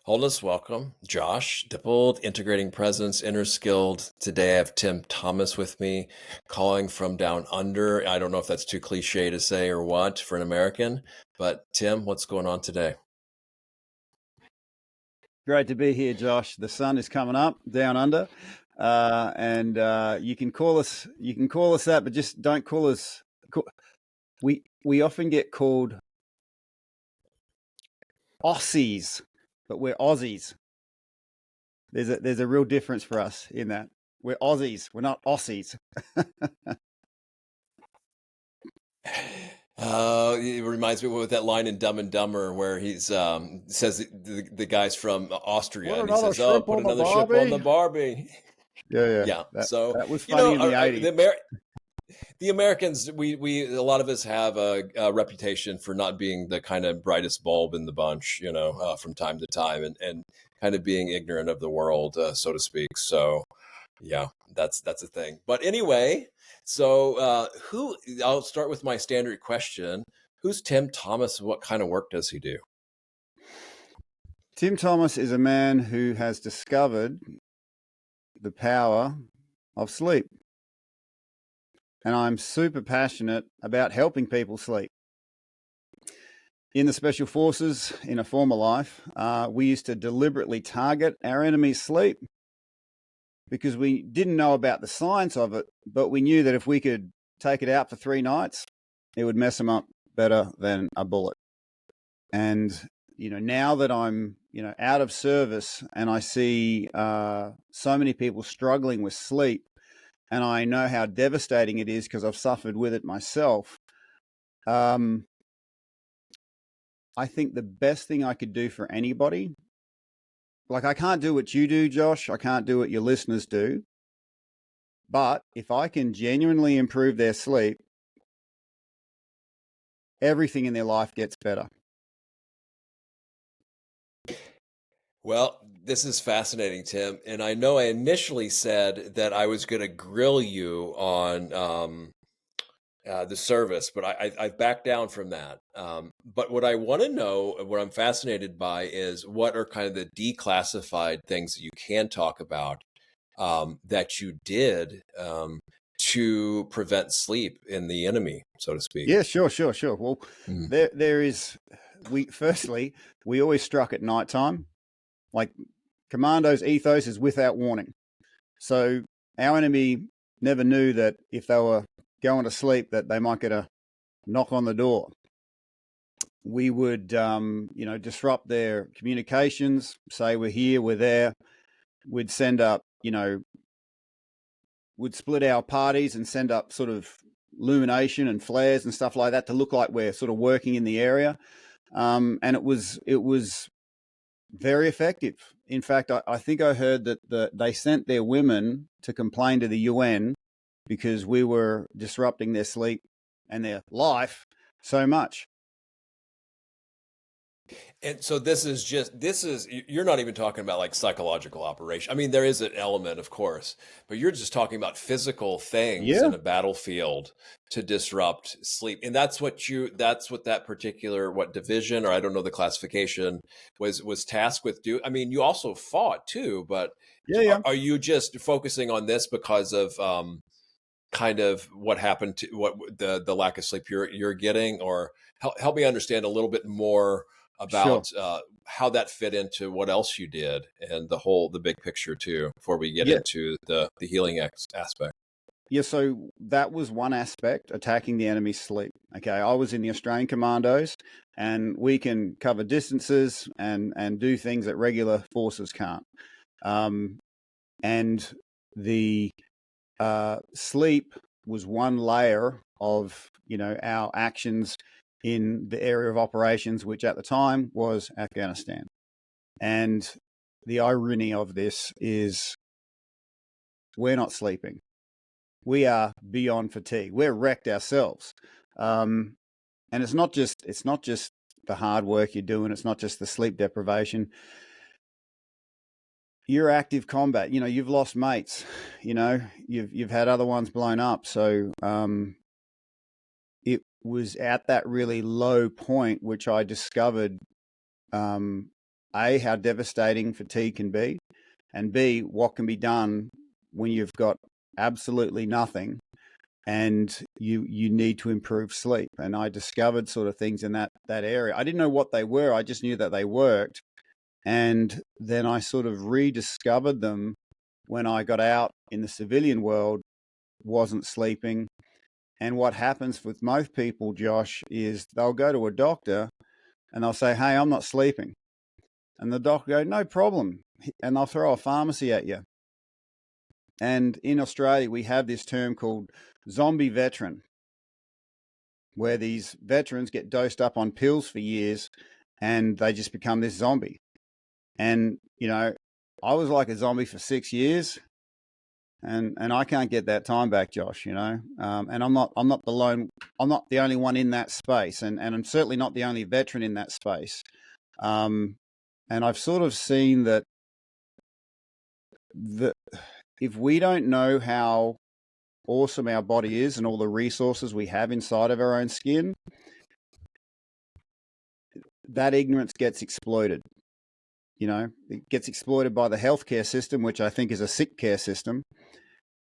Wholeness, welcome. Josh, Dippled, Integrating Presence, Inner Skilled. Today I have Tim Thomas with me, calling from down under. I don't know if that's too cliche to say or what for an American, but Tim, what's going on today? Great to be here, Josh. The sun is coming up down under, and you can call us that, but just don't call us. We often get called Aussies, but we're Aussies. There's a real difference for us in that we're Aussies. We're not Aussies. It reminds me of that line in Dumb and Dumber where he's says the guy's from Austria Put and he another says, "Oh, shrimp put on the another ship on the barbie. Barbie." Yeah. Yeah. That So that was funny in the '80s. the Americans, we a lot of us have a reputation for not being the kind of brightest bulb in the bunch, from time to time, and kind of being ignorant of the world, so to speak. So, yeah, that's a thing. But anyway, so who? I'll start with my standard question: Who's Tim Thomas? And what kind of work does he do? Tim Thomas is a man who has discovered the power of sleep. And I'm super passionate about helping people sleep. In the Special Forces, in a former life, we used to deliberately target our enemy's sleep because we didn't know about the science of it, but we knew that if we could take it out for 3 nights, it would mess them up better than a bullet. And, now that I'm, out of service and I see so many people struggling with sleep, and I know how devastating it is because I've suffered with it myself. I think the best thing I could do for anybody, like I can't do what you do, Josh. I can't do what your listeners do. But if I can genuinely improve their sleep, everything in their life gets better. Well, this is fascinating, Tim. And I know I initially said that I was going to grill you on the service, but I've backed down from that. But what I want to know, what I'm fascinated by, is what are kind of the declassified things that you can talk about that you did to prevent sleep in the enemy, so to speak. Yeah, sure. Well, there is. We always struck at nighttime. Like Commando's ethos is without warning. So our enemy never knew that if they were going to sleep that they might get a knock on the door. We would, disrupt their communications, say we're here, we're there. We'd send up, we'd split our parties and send up sort of illumination and flares and stuff like that to look like we're sort of working in the area. And it was very effective. In fact, I think I heard that they sent their women to complain to the UN because we were disrupting their sleep and their life so much. And so you're not even talking about like psychological operation. I mean, there is an element, of course, but you're just talking about physical things in a battlefield to disrupt sleep. And that's what that particular, what division, or I don't know the classification, was tasked with do. I mean, you also fought too, but are you just focusing on this because of kind of what happened to what the lack of sleep you're getting, or help me understand a little bit more about how that fit into what else you did and the big picture too, before we get into the healing aspect. Yeah, so that was one aspect, attacking the enemy's sleep. Okay, I was in the Australian Commandos, and we can cover distances and do things that regular forces can't. And the sleep was one layer of our actions in the area of operations, which at the time was Afghanistan. And the irony of this is we're not sleeping. We are beyond fatigue. We're wrecked ourselves. And it's not just the hard work you're doing. It's not just the sleep deprivation. You're active combat. You've lost mates. You've had other ones blown up. So it was at that really low point which I discovered A, how devastating fatigue can be, and B, what can be done when you've got absolutely nothing and you need to improve sleep. And I discovered sort of things in that area. I didn't know what they were. I just knew that they worked. And then I sort of rediscovered them when I got out in the civilian world, wasn't sleeping. And what happens with most people, Josh, is they'll go to a doctor and they'll say, "Hey, I'm not sleeping." And the doctor goes, "No problem." And they'll throw a pharmacy at you. And in Australia, we have this term called zombie veteran, where these veterans get dosed up on pills for years and they just become this zombie. And, you know, I was like a zombie for 6 years, and I can't get that time back, Josh, you know. And I'm not the only one in that space, and I'm certainly not the only veteran in that space. And I've sort of seen that if we don't know how awesome our body is and all the resources we have inside of our own skin, that ignorance gets exploited. You know, it gets exploited by the healthcare system, which I think is a sick care system.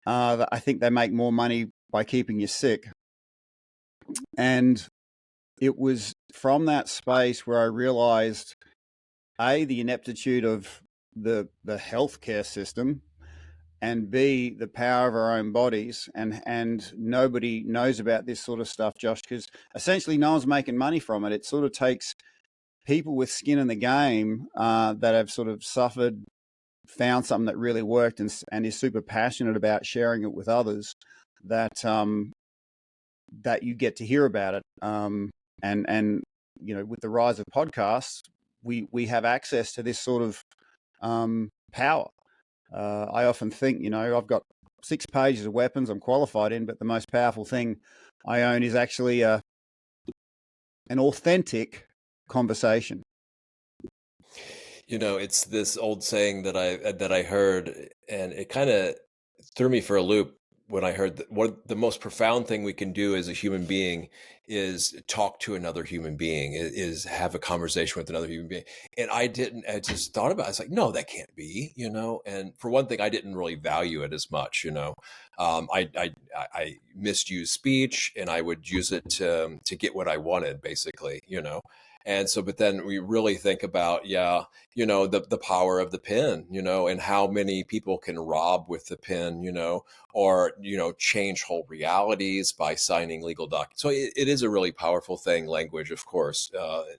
I think they make more money by keeping you sick. And it was from that space where I realized, A, the ineptitude of the healthcare system, and B, the power of our own bodies. And nobody knows about this sort of stuff, Josh, because essentially no one's making money from it. It sort of takes people with skin in the game that have sort of suffered, found something that really worked, and is super passionate about sharing it with others, that that you get to hear about it. And you know, with the rise of podcasts, we have access to this sort of power. I often think, you know, I've got 6 pages of weapons I'm qualified in, but the most powerful thing I own is actually an authentic conversation. You know, it's this old saying that I heard, and it kind of threw me for a loop when I heard that what the most profound thing we can do as a human being is talk to another human being, is have a conversation with another human being. And I just thought about it. I was like, no, that can't be, you know. And for one thing, I didn't really value it as much, you know. I misused speech, and I would use it to get what I wanted, basically, you know. And so, but then we really think about, yeah, you know, the power of the pen, you know, and how many people can rob with the pen, you know, or, you know, change whole realities by signing legal documents. So it is a really powerful thing, language, of course.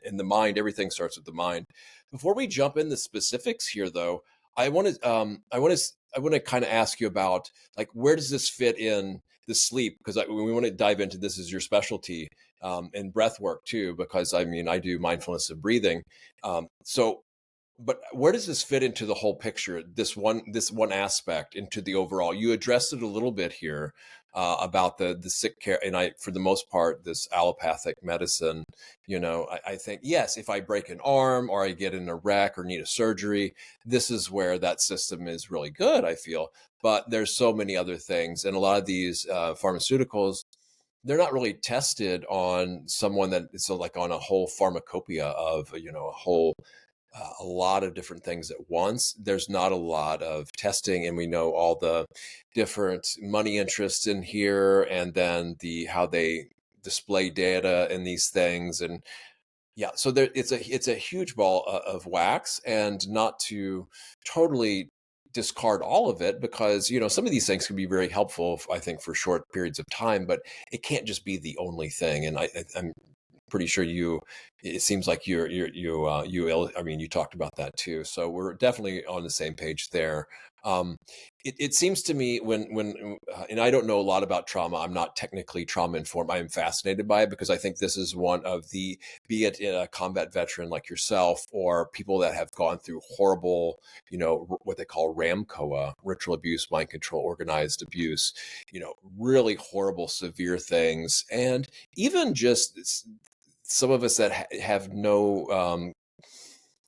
In the mind, everything starts with the mind. Before we jump in the specifics here, though, I want to kind of ask you about, like, where does this fit in the sleep? Because we want to dive into this as your specialty, and breath work too, because I mean, I do mindfulness of breathing. So but where does this fit into the whole picture? This one aspect into the overall. You addressed it a little bit here, about the sick care, and I, for the most part, this allopathic medicine. You know, I think, yes, if I break an arm or I get in a wreck or need a surgery, this is where that system is really good, I feel. But there's so many other things, and a lot of these pharmaceuticals, they're not really tested on someone that, so like on a whole pharmacopoeia of, you know, a lot of different things at once. There's not a lot of testing, and we know all the different money interests in here, and then how they display data and these things. And yeah, so there, it's a huge ball of wax, and not to totally discard all of it, because, you know, some of these things can be very helpful, I think, for short periods of time, but it can't just be the only thing. And I'm pretty sure it seems like I mean, you talked about that too. So we're definitely on the same page there. Um, it seems to me and I don't know a lot about trauma. I'm not technically trauma informed. I am fascinated by it, because I think this is one of the, be it a combat veteran like yourself, or people that have gone through horrible, you know, what they call RAMCOA, ritual abuse, mind control, organized abuse, you know, really horrible, severe things. And even just some of us that have no,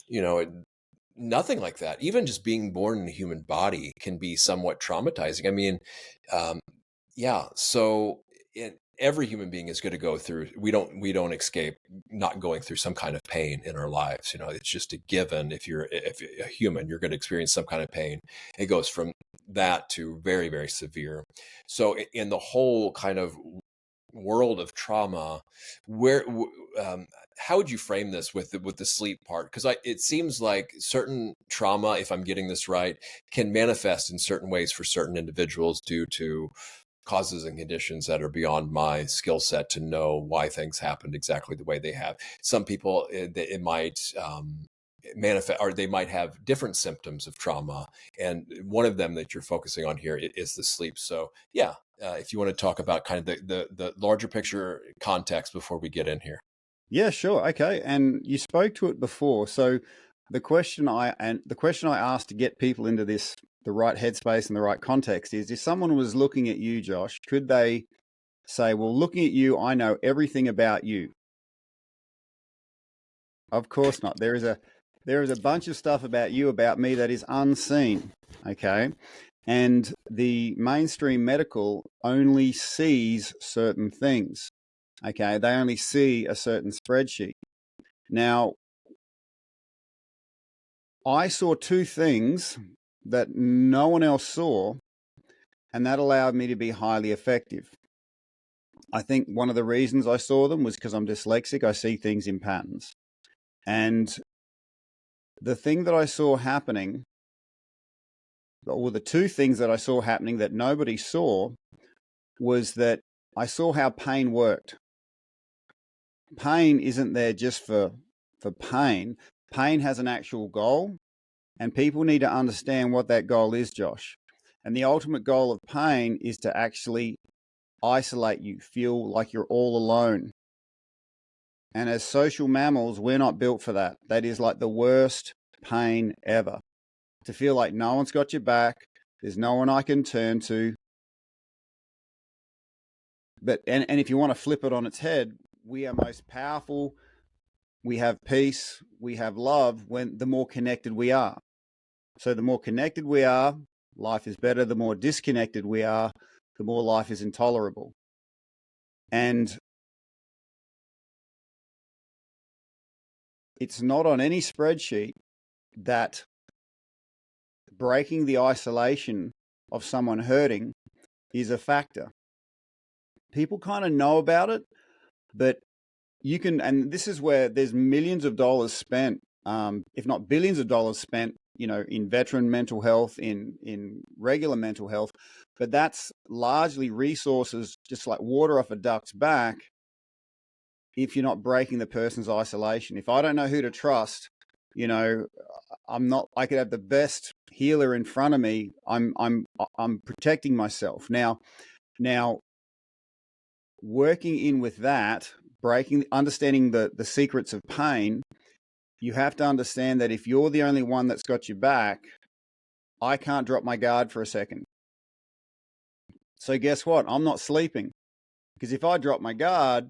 you know, nothing like that. Even just being born in a human body can be somewhat traumatizing. I mean, um, yeah. So every human being is going to go through, we don't escape not going through some kind of pain in our lives. It's just a given. If you're a human, you're going to experience some kind of pain. It goes from that to very, very severe. So in the whole kind of world of trauma, where how would you frame this with the sleep part? Because it seems like certain trauma, if I'm getting this right, can manifest in certain ways for certain individuals due to causes and conditions that are beyond my skill set to know why things happened exactly the way they have. Some people, it might manifest, or they might have different symptoms of trauma, and one of them that you're focusing on here is the sleep. So yeah, if you want to talk about kind of the larger picture context before we get in here. Yeah, sure. Okay. And you spoke to it before. So the question I asked to get people into the right headspace and the right context is, if someone was looking at you, Josh, could they say, well, looking at you, I know everything about you? Of course not. There is a bunch of stuff about you, about me, that is unseen. Okay. And the mainstream medical only sees certain things. Okay. They only see a certain spreadsheet. Now, I saw two things that no one else saw, and that allowed me to be highly effective. I think one of the reasons I saw them was because I'm dyslexic. I see things in patterns. And the thing that I saw happening, or the two things that I saw happening that nobody saw, was that I saw how pain worked. Pain isn't there just for pain. Pain has an actual goal, and people need to understand what that goal is, Josh. And the ultimate goal of pain is to actually isolate you, feel like you're all alone. And as social mammals, we're not built for that. That is like the worst pain ever. To feel like no one's got your back, there's no one I can turn to. And if you want to flip it on its head, we are most powerful, we have peace, we have love when the more connected we are. So the more connected we are, life is better. The more disconnected we are, the more life is intolerable. And it's not on any spreadsheet that breaking the isolation of someone hurting is a factor. People kind of know about it, but you can, and this is where there's millions of dollars spent, if not billions of dollars spent, in veteran mental health, in regular mental health, but that's largely resources just like water off a duck's back if you're not breaking the person's isolation. If I don't know who to trust, I could have the best healer in front of me. I'm protecting myself. Now working in with that, understanding the secrets of pain, you have to understand that if you're the only one that's got your back, I can't drop my guard for a second. So guess what? I'm not sleeping, because if I drop my guard,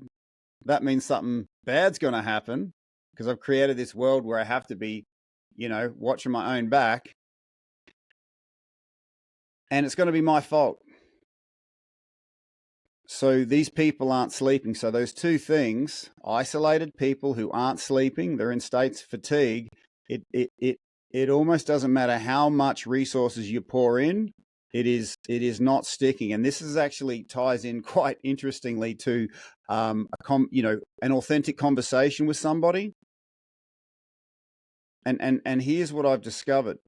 that means something bad's going to happen, because I've created this world where I have to be, watching my own back, and it's going to be my fault. So these people aren't sleeping. So those two things, isolated people who aren't sleeping, they're in states of fatigue. It almost doesn't matter how much resources you pour in. It is not sticking. And this is actually ties in quite interestingly to an authentic conversation with somebody. And here's what I've discovered.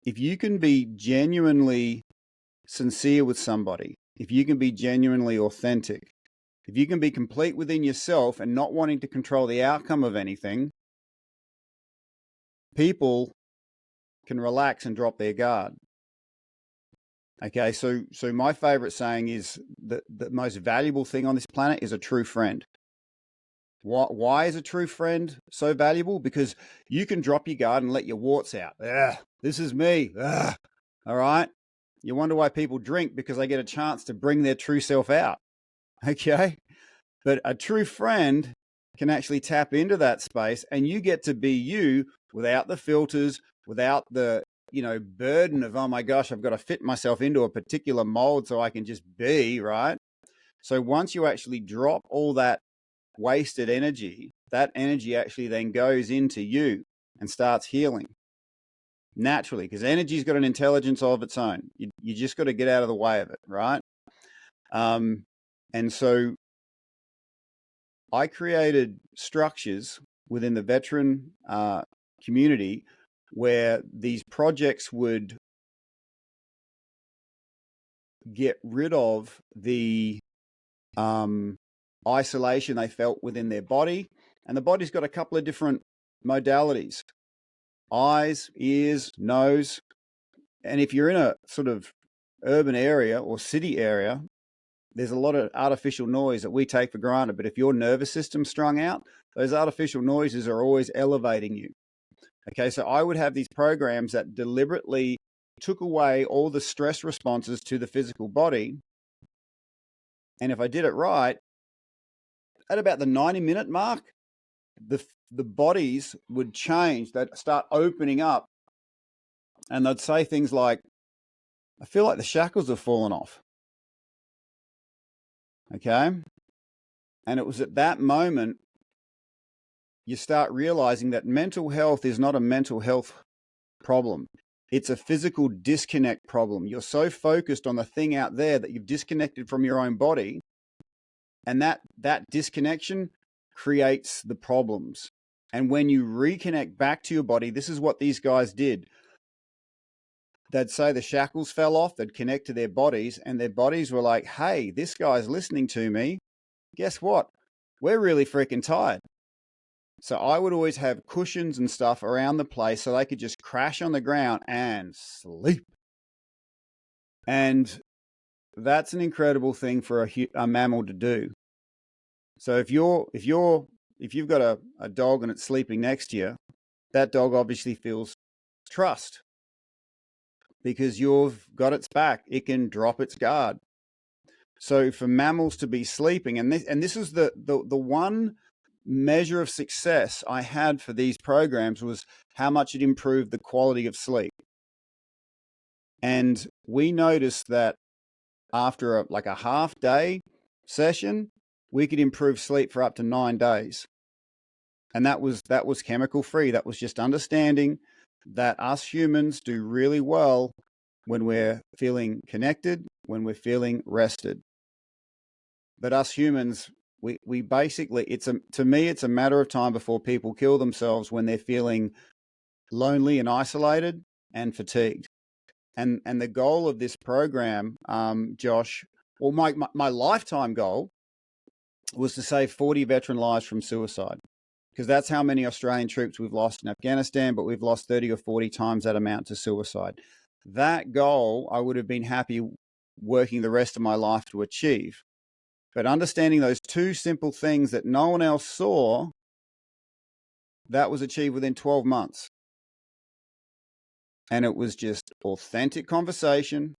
If you can be genuinely sincere with somebody, if you can be genuinely authentic, if you can be complete within yourself and not wanting to control the outcome of anything, people can relax and drop their guard. Okay, so my favorite saying is that the most valuable thing on this planet is a true friend. Why is a true friend so valuable? Because you can drop your guard and let your warts out. This is me. All right. You wonder why people drink, because they get a chance to bring their true self out. Okay. But a true friend can actually tap into that space, and you get to be you without the filters, without the burden of, oh my gosh, I've got to fit myself into a particular mold so I can just be, right? So once you actually drop all that wasted energy, that energy actually then goes into you and starts healing naturally, because energy's got an intelligence of its own. You just got to get out of the way of it, right? And so I created structures within the veteran community where these projects would get rid of the isolation they felt within their body. And the body's got a couple of different modalities: eyes, ears, nose. And if you're in a sort of urban area or city area, there's a lot of artificial noise that we take for granted. But if your nervous system's strung out, those artificial noises are always elevating you. Okay, so I would have these programs that deliberately took away all the stress responses to the physical body. And if I did it right, at about the 90-minute mark, the bodies would change. They'd start opening up, and they'd say things like, I feel like the shackles have fallen off. Okay? And it was at that moment you start realizing that mental health is not a mental health problem. It's a physical disconnect problem. You're so focused on the thing out there that you've disconnected from your own body, and that disconnection creates the problems. And when you reconnect back to your body, this is what these guys did. They'd say the shackles fell off, they'd connect to their bodies, and their bodies were like, hey, this guy's listening to me. Guess what? We're really freaking tired. So I would always have cushions and stuff around the place so they could just crash on the ground and sleep. And that's an incredible thing for a mammal to do. So if you've got a dog and it's sleeping next to you, that dog obviously feels trust because you've got its back. It can drop its guard. So for mammals to be sleeping, and this is the one measure of success I had for these programs, was how much it improved the quality of sleep. And we noticed that after a half day session, we could improve sleep for up to 9 days. And that was chemical free. That was just understanding that us humans do really well when we're feeling connected, when we're feeling rested. But us humans, we basically, to me, it's a matter of time before people kill themselves when they're feeling lonely and isolated and fatigued. And the goal of this program, Josh, or my lifetime goal, was to save 40 veteran lives from suicide, because that's how many Australian troops we've lost in Afghanistan, but we've lost 30 or 40 times that amount to suicide. That goal, I would have been happy working the rest of my life to achieve. But understanding those two simple things that no one else saw, that was achieved within 12 months. And it was just authentic conversation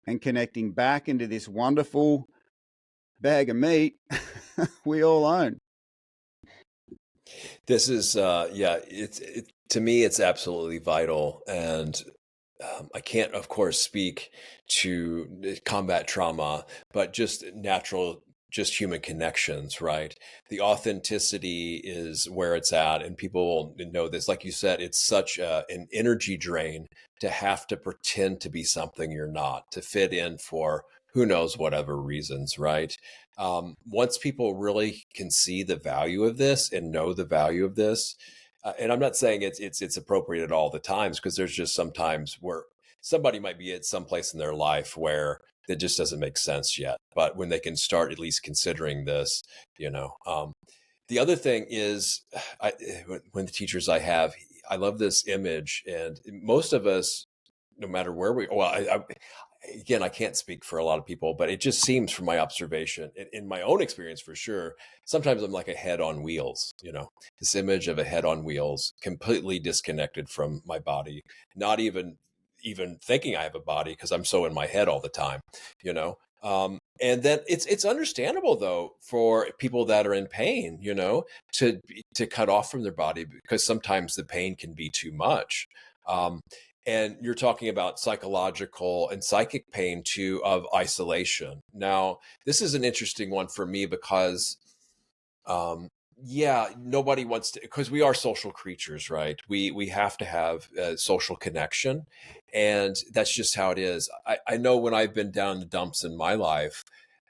and connecting back into this wonderful bag of meat we all own. This is, to me, it's absolutely vital. And I can't, of course, speak to combat trauma, but just natural, just human connections, right? The authenticity is where it's at, and people will know this. Like you said, it's such an energy drain to have to pretend to be something you're not, to fit in for who knows whatever reasons, right? Once people really can see the value of this and know the value of this, and I'm not saying it's appropriate at all the times, because there's just some times where somebody might be at some place in their life where it just doesn't make sense yet. But when they can start at least considering this, the other thing is, when the teachers I have, I love this image, and most of us, no matter where again, I can't speak for a lot of people, but it just seems, from my observation, in my own experience for sure, sometimes I'm like a head on wheels, this image of a head on wheels, completely disconnected from my body, not even thinking I have a body because I'm so in my head all the time, and then it's understandable, though, for people that are in pain, to cut off from their body, because sometimes the pain can be too much. And you're talking about psychological and psychic pain too, of isolation. Now, this is an interesting one for me because, um, yeah, nobody wants to, because we are social creatures, right? We have to have social connection, and that's just how it is. I know when I've been down the dumps in my life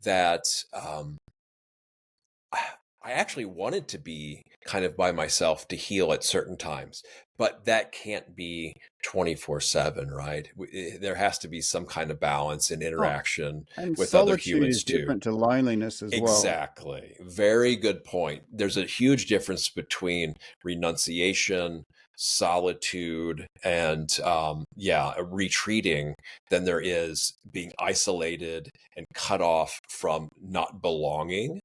that I actually wanted to be kind of by myself to heal at certain times, but that can't be 24/7, right? There has to be some kind of balance and Oh, interaction and with other solitude is humans too. different to loneliness as well. Exactly. Very good point. There's a huge difference between renunciation, solitude, and yeah, retreating than there is being isolated and cut off from not belonging.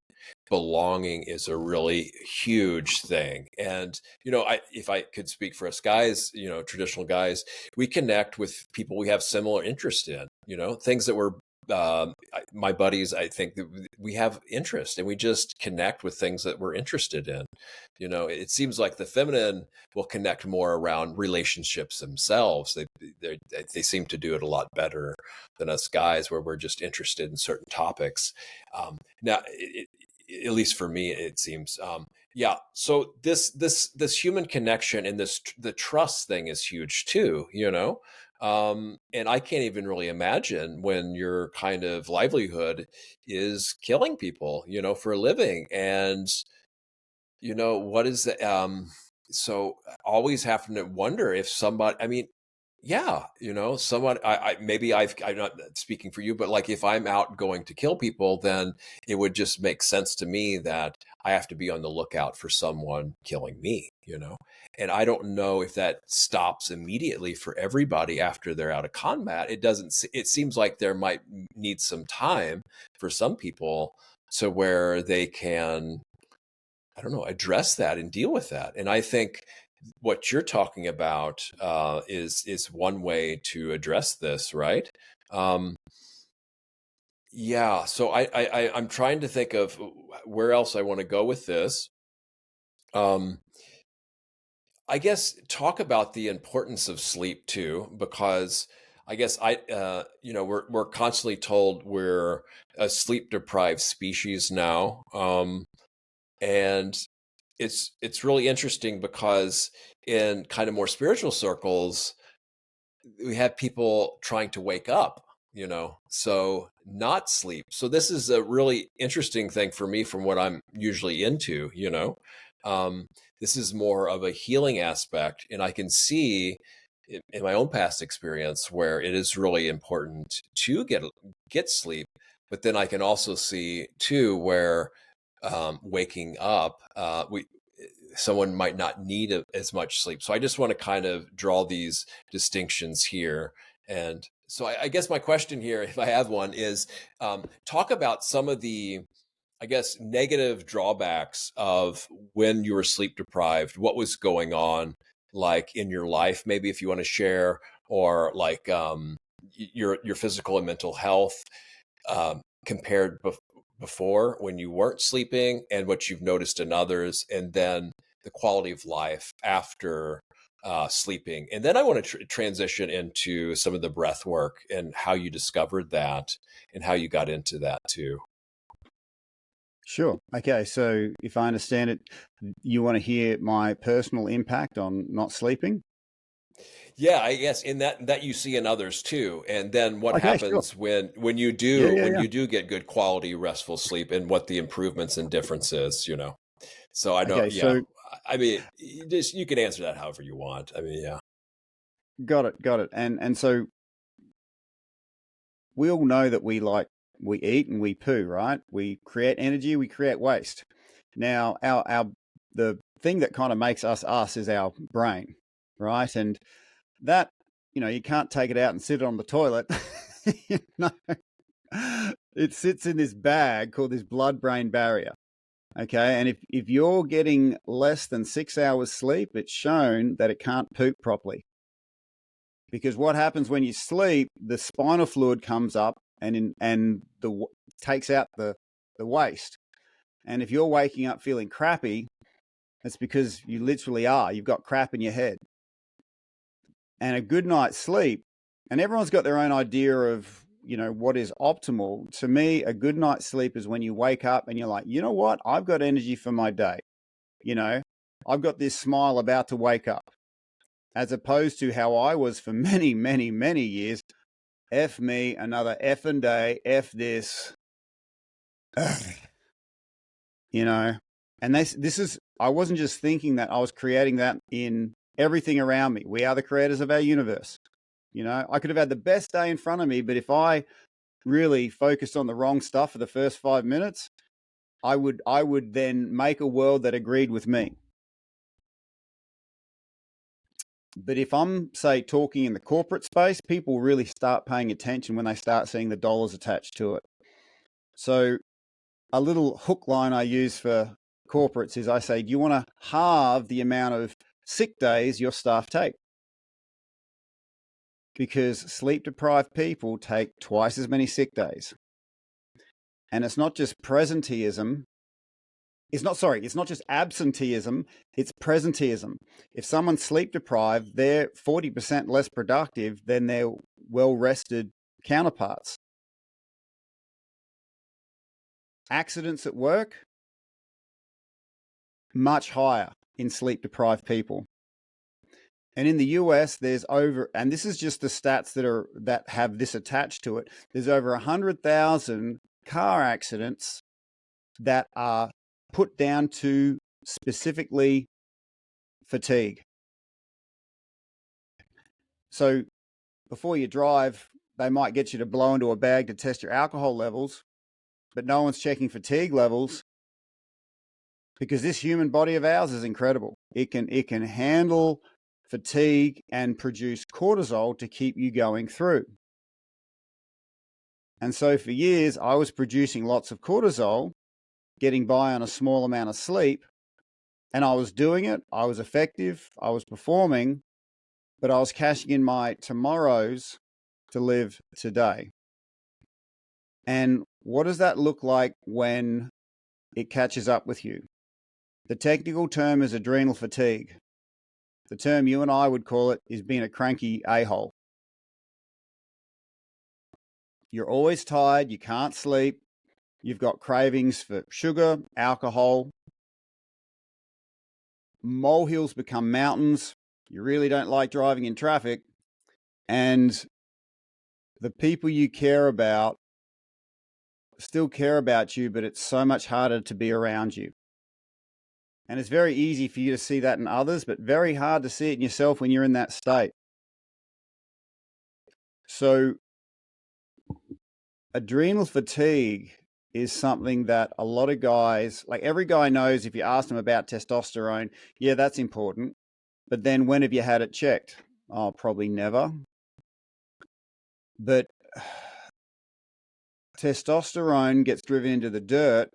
Belonging is a really huge thing. And, if I could speak for us guys, traditional guys, we connect with people we have similar interest in, things that we're my buddies, I think that we have interest and we just connect with things that we're interested in. It seems like the feminine will connect more around relationships themselves. They seem to do it a lot better than us guys, where we're just interested in certain topics. Now, at least for me, it seems. Yeah. So this human connection and the trust thing is huge too. And I can't even really imagine when your kind of livelihood is killing people, for a living. And, what is the, so always having to wonder if somebody, I mean, yeah, someone, maybe I'm not speaking for you, but like if I'm out going to kill people, then it would just make sense to me that I have to be on the lookout for someone killing me. And I don't know if that stops immediately for everybody after they're out of combat. It doesn't, it seems like there might need some time for some people to where they can, I don't know, address that and deal with that. And I think what you're talking about is one way to address this, right? Um, yeah. So I'm trying to think of where else I want to go with this. Um, I guess talk about the importance of sleep too, because I guess we're constantly told we're a sleep deprived species now. And it's really interesting because in kind of more spiritual circles, we have people trying to wake up, so not sleep. So this is a really interesting thing for me from what I'm usually into. Um, this is more of a healing aspect, and I can see in my own past experience where it is really important to get sleep, but then I can also see too where waking up, someone might not need as much sleep. So I just want to kind of draw these distinctions here. And so I guess my question here, if I have one, is talk about some of the, I guess, negative drawbacks of when you were sleep deprived. What was going on, like in your life, maybe if you want to share, or like your physical and mental health compared before when you weren't sleeping, and what you've noticed in others, and then the quality of life after sleeping. And then I want to transition into some of the breath work and how you discovered that and how you got into that too. Sure. Okay. So if I understand it, you want to hear my personal impact on not sleeping? Yeah, I guess in that you see in others too. And then what Okay. Sure. happens when you Yeah. do Yeah. when Yeah. you do get good quality restful sleep, and what the improvements and difference is. So I know, Okay. yeah. So I mean, you can answer that however you want. I mean, yeah. got it. Got it. And so we all know that we eat and we poo, right? We create energy, we create waste. Now, our the thing that kind of makes us us is our brain, right? And that, you can't take it out and sit it on the toilet. you know, it sits in this bag called this blood-brain barrier. Okay, and if you're getting less than 6 hours sleep, it's shown that it can't poop properly. Because what happens when you sleep, the spinal fluid comes up and takes out the waste. And if you're waking up feeling crappy, it's because you literally are. You've got crap in your head. And a good night's sleep, and everyone's got their own idea of, what is optimal. To me, a good night's sleep is when you wake up and you're like, you know what? I've got energy for my day. I've got this smile about to wake up, as opposed to how I was for many, many, many years. F me, another effing day, F this, and this is, I wasn't just thinking that, I was creating that in everything around me. We are the creators of our universe. I could have had the best day in front of me, but if I really focused on the wrong stuff for the first 5 minutes, I would then make a world that agreed with me. But if I'm, say, talking in the corporate space, people really start paying attention when they start seeing the dollars attached to it. So a little hook line I use for corporates is I say, do you want to halve the amount of sick days your staff take? Because sleep-deprived people take twice as many sick days. And it's not just presenteeism. It's not just absenteeism, it's presenteeism. If someone's sleep-deprived, they're 40% less productive than their well-rested counterparts. Accidents at work, much higher in sleep-deprived people. And in the US, there's over, and this is just the stats that have this attached to it, there's over 100,000 car accidents that are put down to specifically fatigue. So before you drive, they might get you to blow into a bag to test your alcohol levels, but no one's checking fatigue levels, because this human body of ours is incredible. It can handle fatigue and produce cortisol to keep you going through. And so for years, I was producing lots of cortisol, getting by on a small amount of sleep, and I was doing it. I was effective. I was performing, but I was cashing in my tomorrows to live today. And what does that look like when it catches up with you? The technical term is adrenal fatigue. The term you and I would call it is being a cranky a-hole. You're always tired, you can't sleep, you've got cravings for sugar, alcohol, molehills become mountains, you really don't like driving in traffic, and the people you care about still care about you, but it's so much harder to be around you. And it's very easy for you to see that in others, but very hard to see it in yourself when you're in that state. So adrenal fatigue is something that a lot of guys, like every guy knows, if you ask them about testosterone, yeah, that's important. But then when have you had it checked? Oh, probably never. But testosterone gets driven into the dirt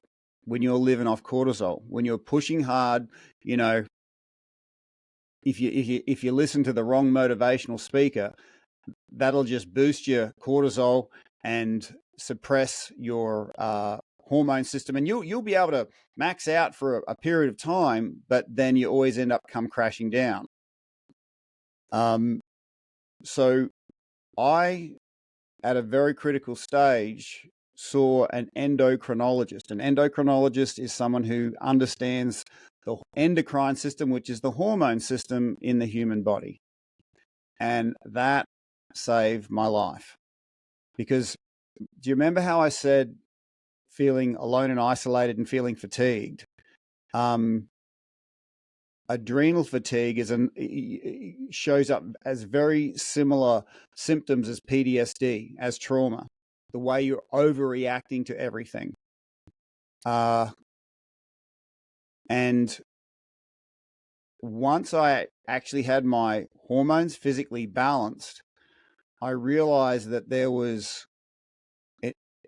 when you're living off cortisol, when you're pushing hard. If you listen to the wrong motivational speaker, that'll just boost your cortisol and suppress your hormone system, and you'll be able to max out for a period of time, but then you always end up come crashing down. So I, at a very critical stage, saw an endocrinologist. An endocrinologist is someone who understands the endocrine system, which is the hormone system in the human body. And that saved my life. Because do you remember how I said feeling alone and isolated and feeling fatigued? Adrenal fatigue shows up as very similar symptoms as PTSD, as trauma, the way you're overreacting to everything. And once I actually had my hormones physically balanced, I realized that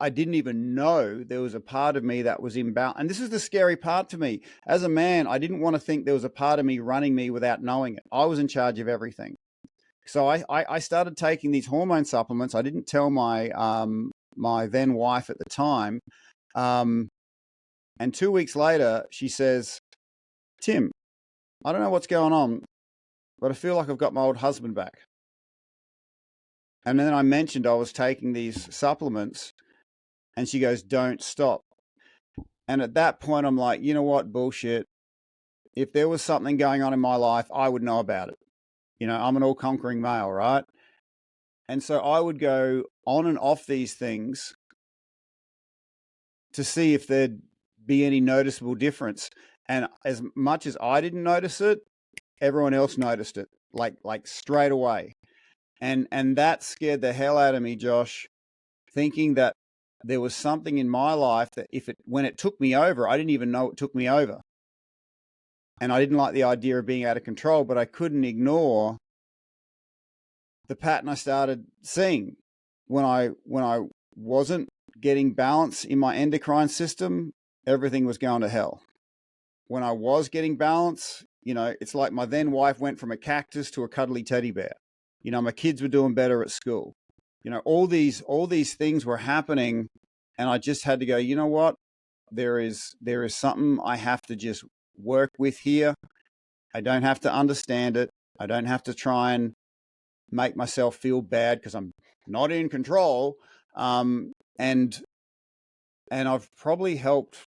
I didn't even know there was a part of me that was imbalanced. And this is the scary part to me. As a man, I didn't want to think there was a part of me running me without knowing it. I was in charge of everything. So I started taking these hormone supplements. I didn't tell my my then wife at the time. And 2 weeks later, she says, Tim, I don't know what's going on, but I feel like I've got my old husband back. And then I mentioned I was taking these supplements, and she goes, "Don't stop." And at that point, I'm like, you know what? Bullshit. If there was something going on in my life, I would know about it. I'm an all conquering male, right? And so I would go on and off these things to see if there'd be any noticeable difference. And as much as I didn't notice it, everyone else noticed it, like straight away. And that scared the hell out of me, Josh, thinking that there was something in my life that when it took me over, I didn't even know it took me over. And I didn't like the idea of being out of control, but I couldn't ignore the pattern I started seeing when I wasn't getting balance in my endocrine system. Everything was going to hell. When I was getting balance, it's like my then wife went from a cactus to a cuddly teddy bear. My kids were doing better at school. All these things were happening, and I just had to go, you know what? There is something I have to just work with here. I don't have to understand it. I don't have to try and make myself feel bad because I'm not in control. And I've probably helped,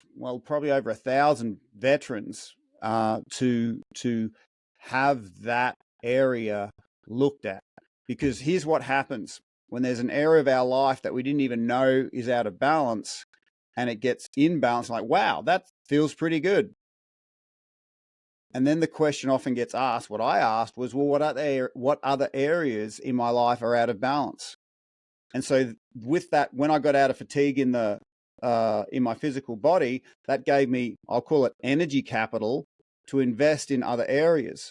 probably over 1,000 veterans to have that area looked at. Because here's what happens when there's an area of our life that we didn't even know is out of balance, and it gets in balance. Like, wow, that feels pretty good. And then the question often gets asked, what I asked was, well, what other areas in my life are out of balance? And so with that, when I got out of fatigue in my physical body, that gave me, I'll call it energy capital to invest in other areas.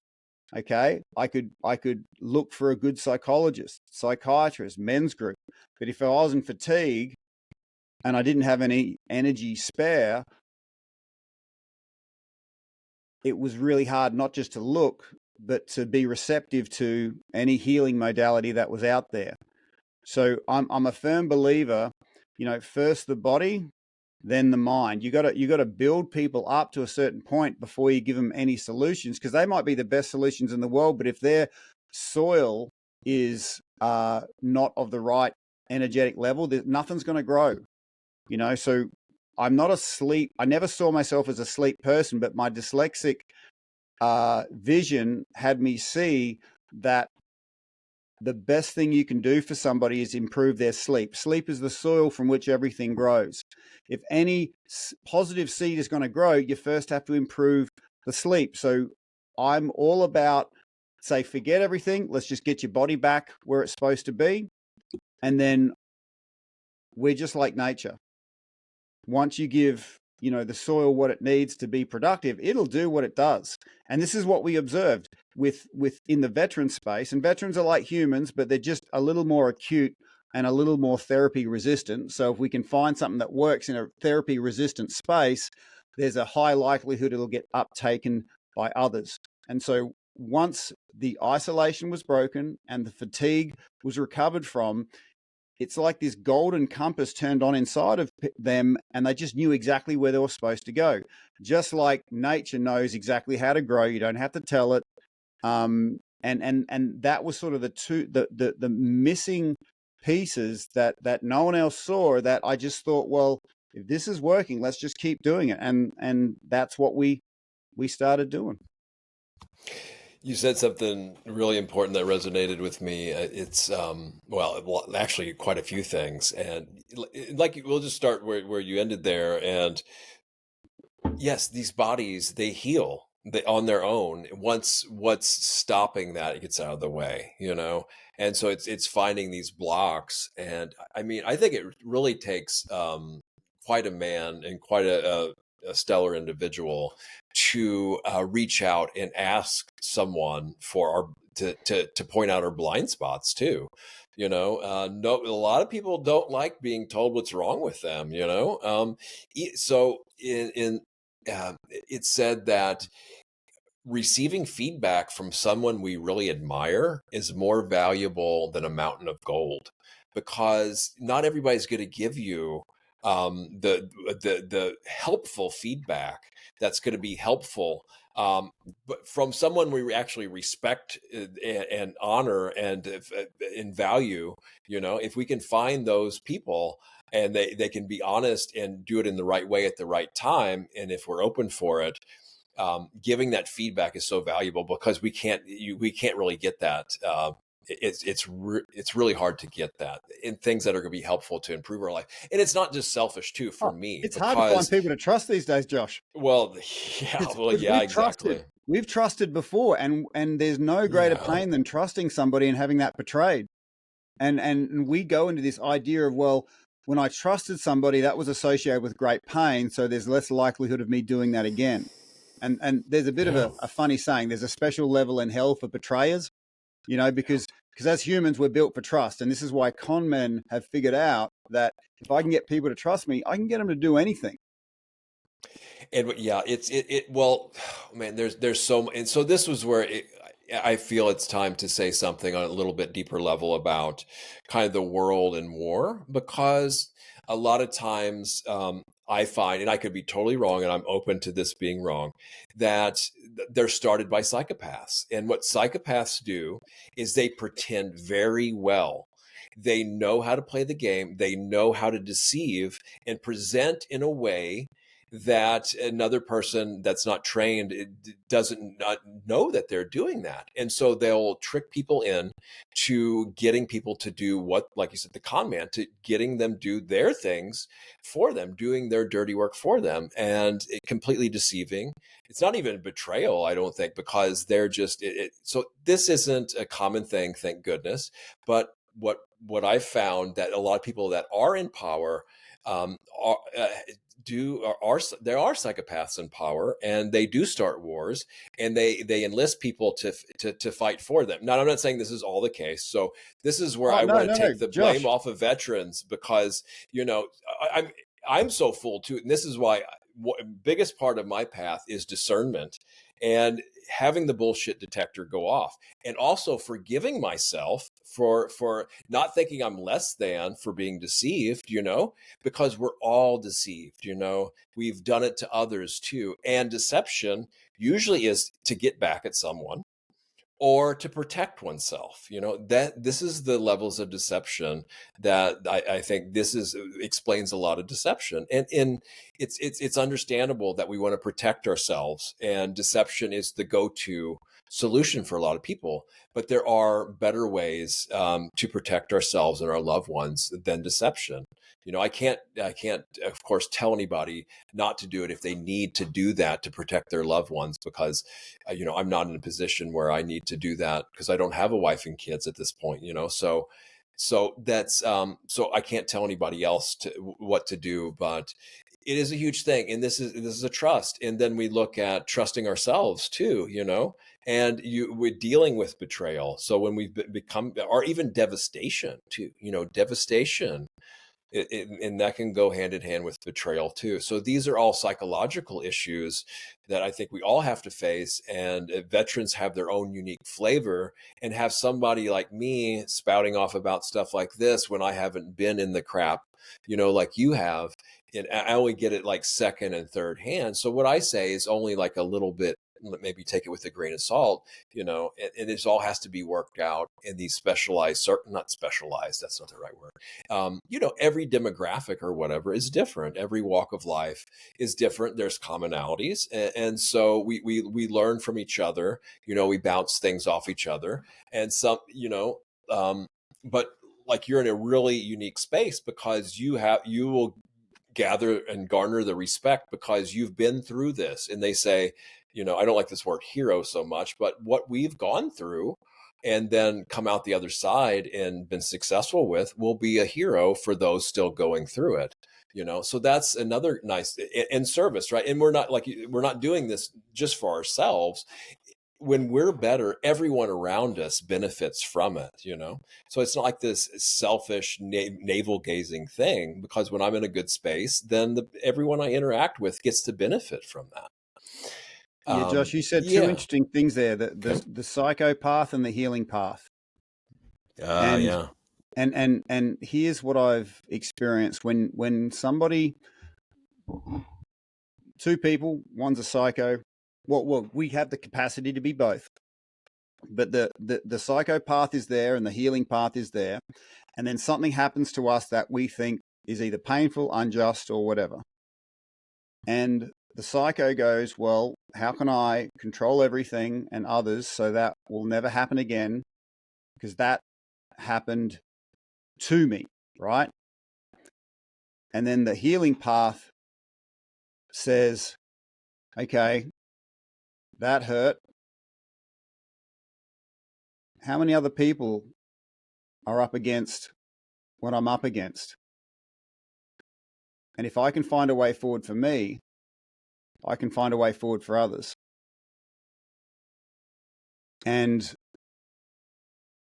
Okay. I could look for a good psychologist, psychiatrist, men's group. But if I was in fatigue and I didn't have any energy spare, it was really hard not just to look, but to be receptive to any healing modality that was out there. So I'm a firm believer, first the body, then the mind. You got to build people up to a certain point before you give them any solutions, because they might be the best solutions in the world, but if their soil is not of the right energetic level, nothing's going to grow. So I'm not a sleep. I never saw myself as a sleep person, but my dyslexic vision had me see that the best thing you can do for somebody is improve their sleep. Sleep is the soil from which everything grows. If any positive seed is going to grow, you first have to improve the sleep. So I'm all about, say, forget everything. Let's just get your body back where it's supposed to be. And then we're just like nature. Once you give the soil what it needs to be productive, it'll do what it does. And this is what we observed in the veteran space. And veterans are like humans, but they're just a little more acute and a little more therapy resistant. So if we can find something that works in a therapy resistant space, there's a high likelihood it'll get uptaken by others. And so once the isolation was broken and the fatigue was recovered from, it's like this golden compass turned on inside of them, and they just knew exactly where they were supposed to go. Just like nature knows exactly how to grow, you don't have to tell it. And that was sort of the missing pieces that no one else saw. That I just thought, well, if this is working, let's just keep doing it, and that's what we started doing. You said something really important that resonated with me. It's actually quite a few things, and we'll just start where you ended there. And yes, these bodies, they heal on their own once what's stopping that gets out of the way, and so it's finding these blocks. And I mean, I think it really takes quite a man and quite a stellar individual to reach out and ask someone to point out our blind spots too. No, a lot of people don't like being told what's wrong with them. So it's said that receiving feedback from someone we really admire is more valuable than a mountain of gold, because not everybody's going to give you the helpful feedback that's going to be helpful, but from someone we actually respect and honor and in value. If we can find those people and they can be honest and do it in the right way at the right time, and if we're open for it, giving that feedback is so valuable, because we can't really get that. It's really hard to get that in things that are going to be helpful to improve our life. And it's not just selfish too, for me, it's hard to find people to trust these days, Josh. Well, yeah, exactly. We've trusted before, and there's no greater pain than trusting somebody and having that betrayed. And we go into this idea of, well, when I trusted somebody, that was associated with great pain, so there's less likelihood of me doing that again. And there's a bit of a funny saying. There's a special level in hell for betrayers, because as humans, we're built for trust. And this is why con men have figured out that if I can get people to trust me, I can get them to do anything. And yeah, well, man, there's so, and so this was where I feel it's time to say something on a little bit deeper level about kind of the world and war, because a lot of times I find, and I could be totally wrong, and I'm open to this being wrong, that they're started by psychopaths. And what psychopaths do is they pretend very well. They know how to play the game. They know how to deceive and present in a way that another person that's not trained doesn't not know that they're doing that. And so they'll trick people in to getting people to do what, like you said, the con man, to getting them do their things for them, doing their dirty work for them, and completely deceiving. It's not even betrayal, I don't think, because they're just so this isn't a common thing, thank goodness. But what I've found, that a lot of people that are in power are there are psychopaths in power, and they do start wars, and they enlist people to fight for them. Now, I'm not saying this is all the case. So this is where I want to take the blame off of veterans, because I'm so full too, and this is why biggest part of my path is discernment and having the bullshit detector go off, and also forgiving myself for not thinking I'm less than for being deceived, because we're all deceived, we've done it to others too. And deception usually is to get back at someone or to protect oneself. That this is the levels of deception that I think explains a lot of deception. And it's understandable that we want to protect ourselves, and deception is the go-to solution for a lot of people. But there are better ways to protect ourselves and our loved ones than deception. I can't, of course, tell anybody not to do it if they need to do that to protect their loved ones, because, I'm not in a position where I need to do that, because I don't have a wife and kids at this point, so that's, so I can't tell anybody else what to do, but it is a huge thing. And this is a trust. And then we look at trusting ourselves too, and we're dealing with betrayal. So when we've become, or even devastation too, devastation, and that can go hand in hand with betrayal too. So these are all psychological issues that I think we all have to face. And veterans have their own unique flavor, and have somebody like me spouting off about stuff like this when I haven't been in the crap, like you have. And I only get it like second and third hand. So what I say is only like a little bit, maybe take it with a grain of salt, and this all has to be worked out in these specialized, not specialized, that's not the right word. Every demographic or whatever is different. Every walk of life is different. There's commonalities. And so we learn from each other, we bounce things off each other. And some, but like you're in a really unique space, because you will gather and garner the respect because you've been through this. And they say, I don't like this word hero so much, but what we've gone through and then come out the other side and been successful with will be a hero for those still going through it. So that's another nice in service, right? And we're not doing this just for ourselves. When we're better, everyone around us benefits from it, So it's not like this selfish navel gazing thing, because when I'm in a good space, then everyone I interact with gets to benefit from that. Yeah, Josh, you said two interesting things there: the psychopath and the healing path. Yeah. And here's what I've experienced when somebody, two people, one's a psycho. Well, we have the capacity to be both, but the psychopath is there and the healing path is there, and then something happens to us that we think is either painful, unjust, or whatever. And the psycho goes, well, how can I control everything and others so that will never happen again? Because that happened to me, right? And then the healing path says, okay, that hurt. How many other people are up against what I'm up against? And if I can find a way forward for me, I can find a way forward for others. And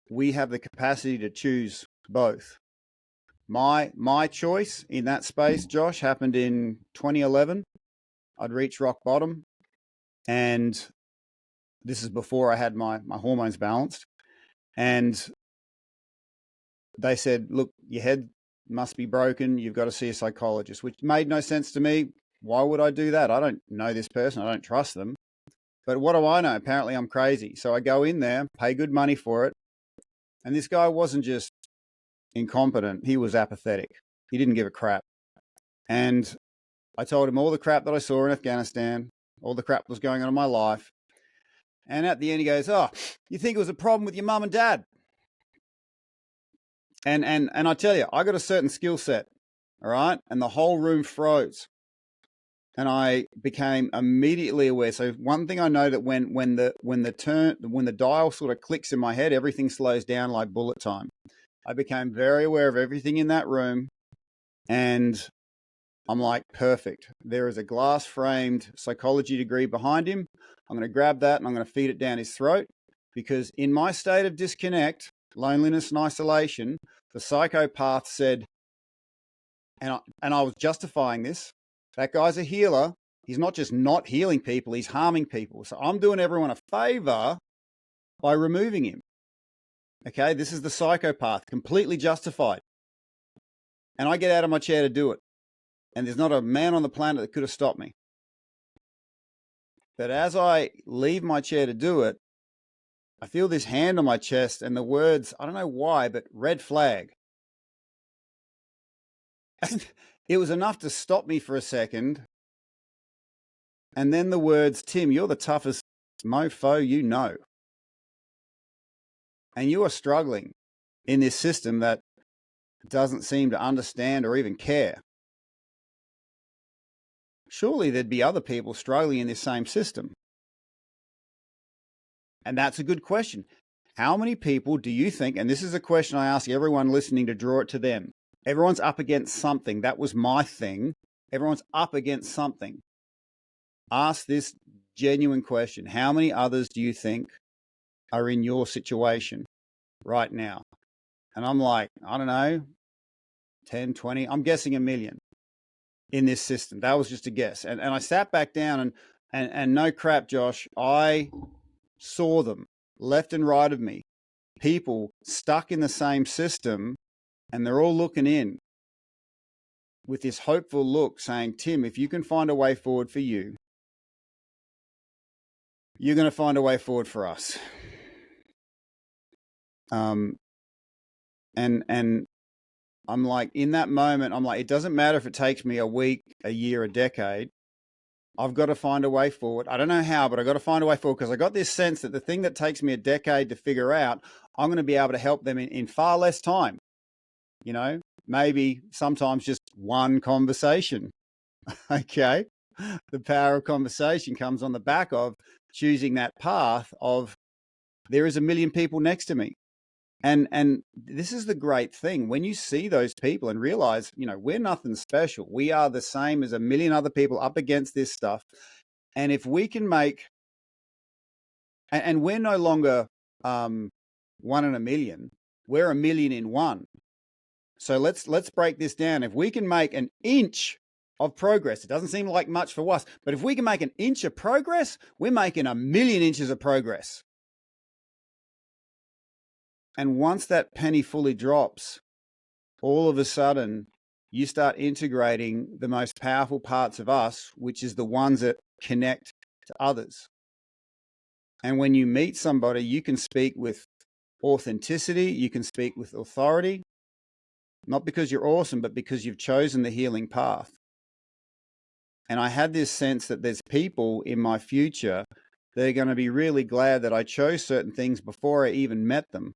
we have the capacity to choose both. My choice in that space, Josh, happened in 2011. I'd reached rock bottom, and this is before I had my hormones balanced. And they said, look, your head must be broken. You've got to see a psychologist, which made no sense to me. Why would I do that? I don't know this person. I don't trust them. But what do I know? Apparently I'm crazy. So I go in there, pay good money for it. And this guy wasn't just incompetent. He was apathetic. He didn't give a crap. And I told him all the crap that I saw in Afghanistan, all the crap that was going on in my life. And at the end, he goes, oh, you think it was a problem with your mum and dad? And I tell you, I got a certain skill set, all right? And the whole room froze. And I became immediately aware. So one thing I know that when the dial sort of clicks in my head, everything slows down like bullet time. I became very aware of everything in that room, and I'm like, perfect. There is a glass framed psychology degree behind him. I'm going to grab that and I'm going to feed it down his throat, because in my state of disconnect, loneliness and isolation, the psychopath said, and I was justifying this, that guy's a healer. He's not just not healing people, he's harming people. So I'm doing everyone a favor by removing him. Okay, this is the psychopath, completely justified. And I get out of my chair to do it. And there's not a man on the planet that could have stopped me. But as I leave my chair to do it, I feel this hand on my chest and the words, I don't know why, but red flag. And it was enough to stop me for a second. And then the words, Tim, you're the toughest mofo you know. And you are struggling in this system that doesn't seem to understand or even care. Surely there'd be other people struggling in this same system. And that's a good question. How many people do you think, and this is a question I ask everyone listening to draw it to them. Everyone's up against something. That was my thing. Everyone's up against something. Ask this genuine question. How many others do you think are in your situation right now? And I'm like, I don't know, 10, 20, I'm guessing 1 million in this system. That was just a guess. And I sat back down and no crap, Josh, I saw them left and right of me, people stuck in the same system, and they're all looking in with this hopeful look saying, Tim, if you can find a way forward for you, you're going to find a way forward for us. And I'm like, in that moment, I'm like, it doesn't matter if it takes me a week, a year, a decade. I've got to find a way forward. I don't know how, but I've got to find a way forward, because I got this sense that the thing that takes me a decade to figure out, I'm going to be able to help them in far less time. You know, maybe sometimes just one conversation. Okay. The power of conversation comes on the back of choosing that path of, there is 1 million people next to me. And this is the great thing. When you see those people and realize, you know, we're nothing special. We are the same as 1 million other people up against this stuff. And if we can make, and we're no longer 1 in 1 million, we're 1 million in 1. So let's break this down. If we can make an inch of progress, it doesn't seem like much for us, but if we can make an inch of progress, we're making 1 million inches of progress. And once that penny fully drops, all of a sudden you start integrating the most powerful parts of us, which is the ones that connect to others. And when you meet somebody, you can speak with authenticity, you can speak with authority, not because you're awesome, but because you've chosen the healing path. And I had this sense that there's people in my future that are going to be really glad that I chose certain things before I even met them.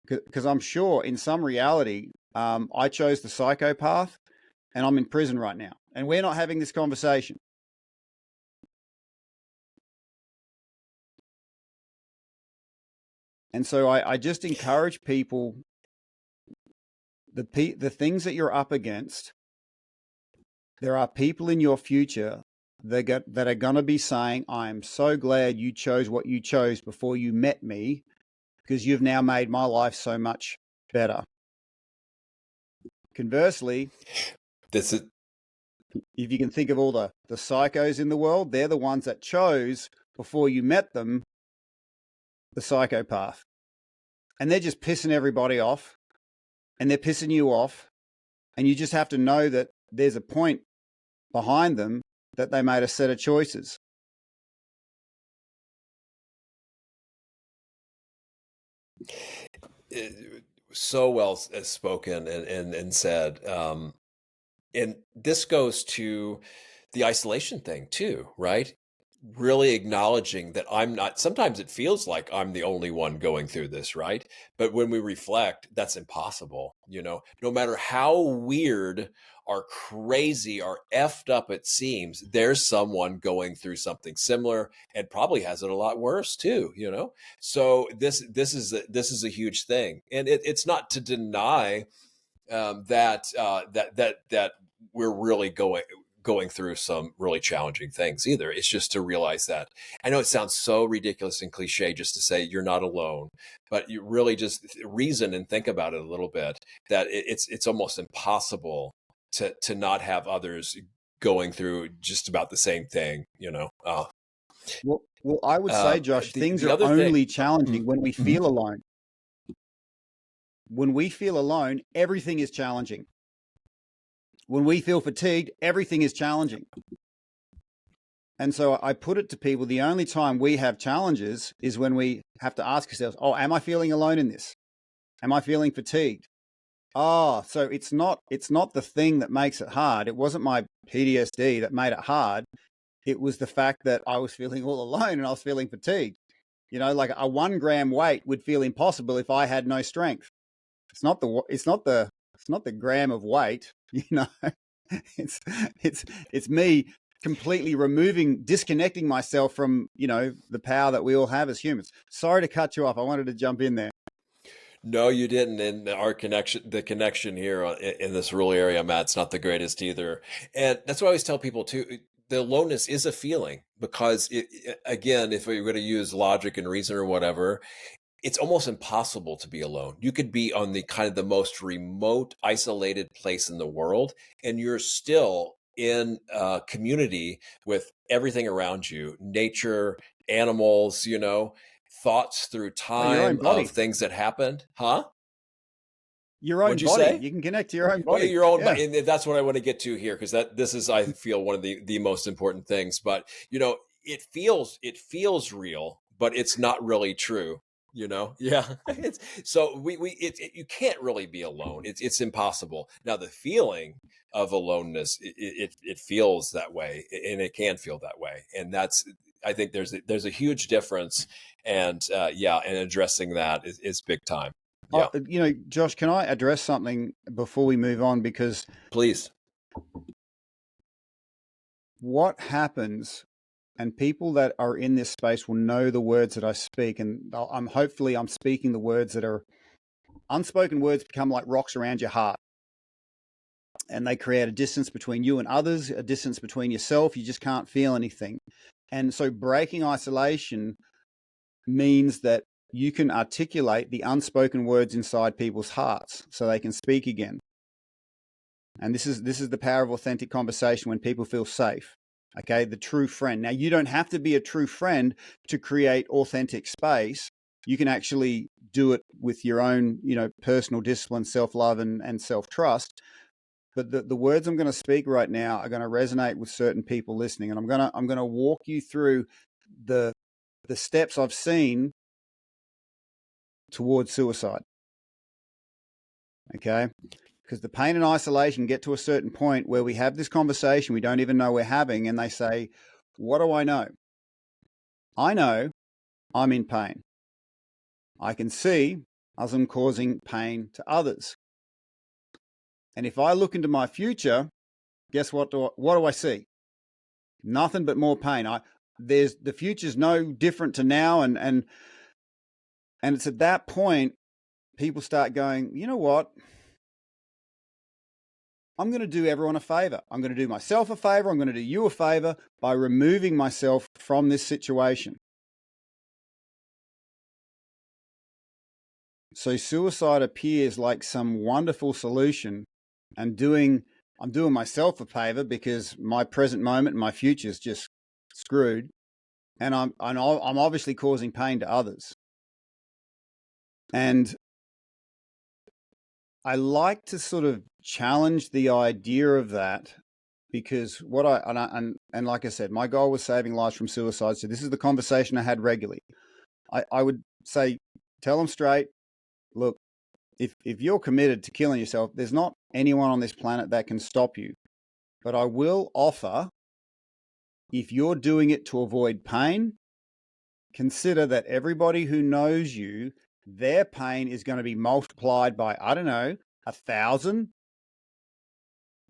Because I'm sure in some reality, I chose the psychopath and I'm in prison right now. And we're not having this conversation. And so I just encourage people, the things that you're up against, there are people in your future that are going to be saying, I'm so glad you chose what you chose before you met me, because you've now made my life so much better. Conversely, this is, if you can think of all the psychos in the world, they're the ones that chose before you met them the psychopath. And they're just pissing everybody off, and they're pissing you off. And you just have to know that there's a point behind them that they made a set of choices. so well spoken and said. And this goes to the isolation thing too, right? Really acknowledging that I'm not, sometimes it feels like I'm the only one going through this, right? But when we reflect, that's impossible. No matter how weird or crazy or effed up it seems, there's someone going through something similar and probably has it a lot worse too. So this is a huge thing, and it's not to deny that we're really going through some really challenging things either. It's just to realize that. I know it sounds so ridiculous and cliche just to say you're not alone, but you really just reason and think about it a little bit, that it's almost impossible to not have others going through just about the same thing. Well, I would say, Josh, things are only challenging when we feel alone. When we feel alone, everything is challenging. When we feel fatigued, everything is challenging. And so I put it to people, the only time we have challenges is when we have to ask ourselves, oh, am I feeling alone in this? Am I feeling fatigued? Oh, so it's not the thing that makes it hard. It wasn't my PTSD that made it hard. It was the fact that I was feeling all alone and I was feeling fatigued. Like a 1 gram weight would feel impossible if I had no strength. It's not the gram of weight, it's me completely disconnecting myself from, the power that we all have as humans. Sorry to cut you off. I wanted to jump in there. No, you didn't. And the connection here in this rural area, Matt's not the greatest either. And that's what I always tell people too. The aloneness is a feeling, because again, if we were going to use logic and reason or whatever, it's almost impossible to be alone. You could be on the kind of the most remote, isolated place in the world, and you're still in a community with everything around you, nature, animals, thoughts through time of things that happened. Huh? Your own body. Say? You can connect to your own body. Your own body. And that's what I want to get to here, because this is, I feel, one of the most important things. But it feels real, but it's not really true. Yeah. So you can't really be alone. It's impossible. Now the feeling of aloneness, it feels that way, and it can feel that way, and I think there's a huge difference, and and addressing that is big time. Yeah. Josh, can I address something before we move on? Because please. What happens, and people that are in this space will know the words that I speak, and I'm speaking the words that are unspoken words, become like rocks around your heart. And they create a distance between you and others, a distance between yourself. You just can't feel anything. And so breaking isolation means that you can articulate the unspoken words inside people's hearts so they can speak again. And this is the power of authentic conversation when people feel safe. Okay, the true friend. Now, you don't have to be a true friend to create authentic space. You can actually do it with your own, personal discipline, self-love, and self-trust. But the words I'm going to speak right now are going to resonate with certain people listening, and I'm going to walk you through the steps I've seen towards suicide. Okay, because the pain and isolation get to a certain point where we have this conversation we don't even know we're having, and they say, "What do I know? I know I'm in pain. I can see as I'm causing pain to others. And if I look into my future, guess what do I see? Nothing but more pain. The future's no different to now, and it's at that point people start going, you know what? I'm going to do everyone a favor. I'm going to do myself a favor. I'm going to do you a favor by removing myself from this situation. So suicide appears like some wonderful solution, and I'm doing myself a favor because my present moment and my future is just screwed, and I'm obviously causing pain to others. And I like to sort of challenge the idea of that, because and like I said, my goal was saving lives from suicide. So this is the conversation I had regularly. I would say, tell them straight, look, if you're committed to killing yourself, there's not anyone on this planet that can stop you. But I will offer, if you're doing it to avoid pain, consider that everybody who knows you, their pain is going to be multiplied by, I don't know, 1,000.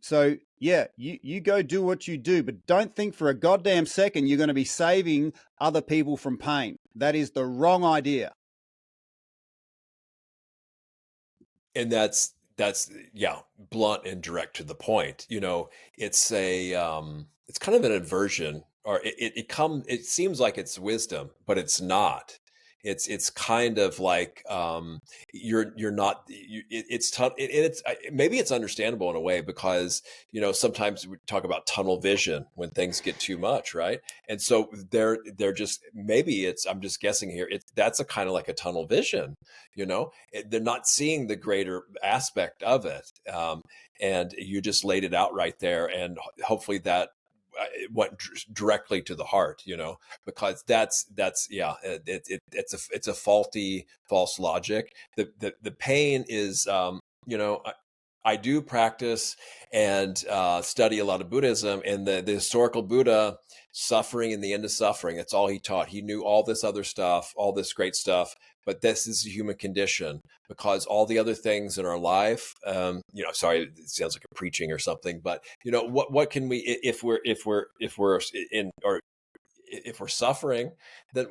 So yeah, you go do what you do, but don't think for a goddamn second you're going to be saving other people from pain. That is the wrong idea. And that's yeah, blunt and direct to the point. It's it's kind of an aversion, or it seems like it's wisdom, but it's not. It's kind of like, you're not it's maybe it's understandable in a way, because sometimes we talk about tunnel vision when things get too much, right? And so they're just, maybe it's, I'm just guessing here, that's a kind of like a tunnel vision. They're not seeing the greater aspect of it, and you just laid it out right there, and hopefully that it went directly to the heart, because that's yeah, it's a faulty, false logic. The pain is, I do practice and study a lot of Buddhism, and the historical Buddha, suffering and the end of suffering, it's all he taught. He knew all this other stuff, all this great stuff, but this is the human condition, because all the other things in our life, sorry, it sounds like a preaching or something, but what can we, if we're in, or if we're suffering, then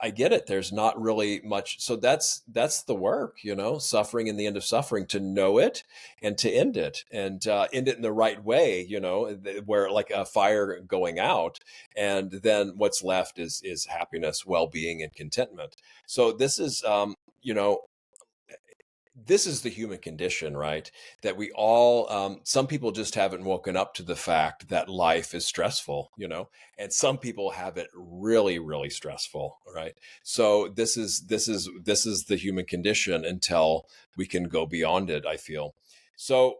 I get it. There's not really much. So that's the work, suffering and the end of suffering, to know it and to end it, and end it in the right way, where like a fire going out, and then what's left is happiness, well-being, and contentment. So this is, this is the human condition, right? That we all, some people just haven't woken up to the fact that life is stressful, and some people have it really, really stressful, right? So this is the human condition until we can go beyond it, I feel. So,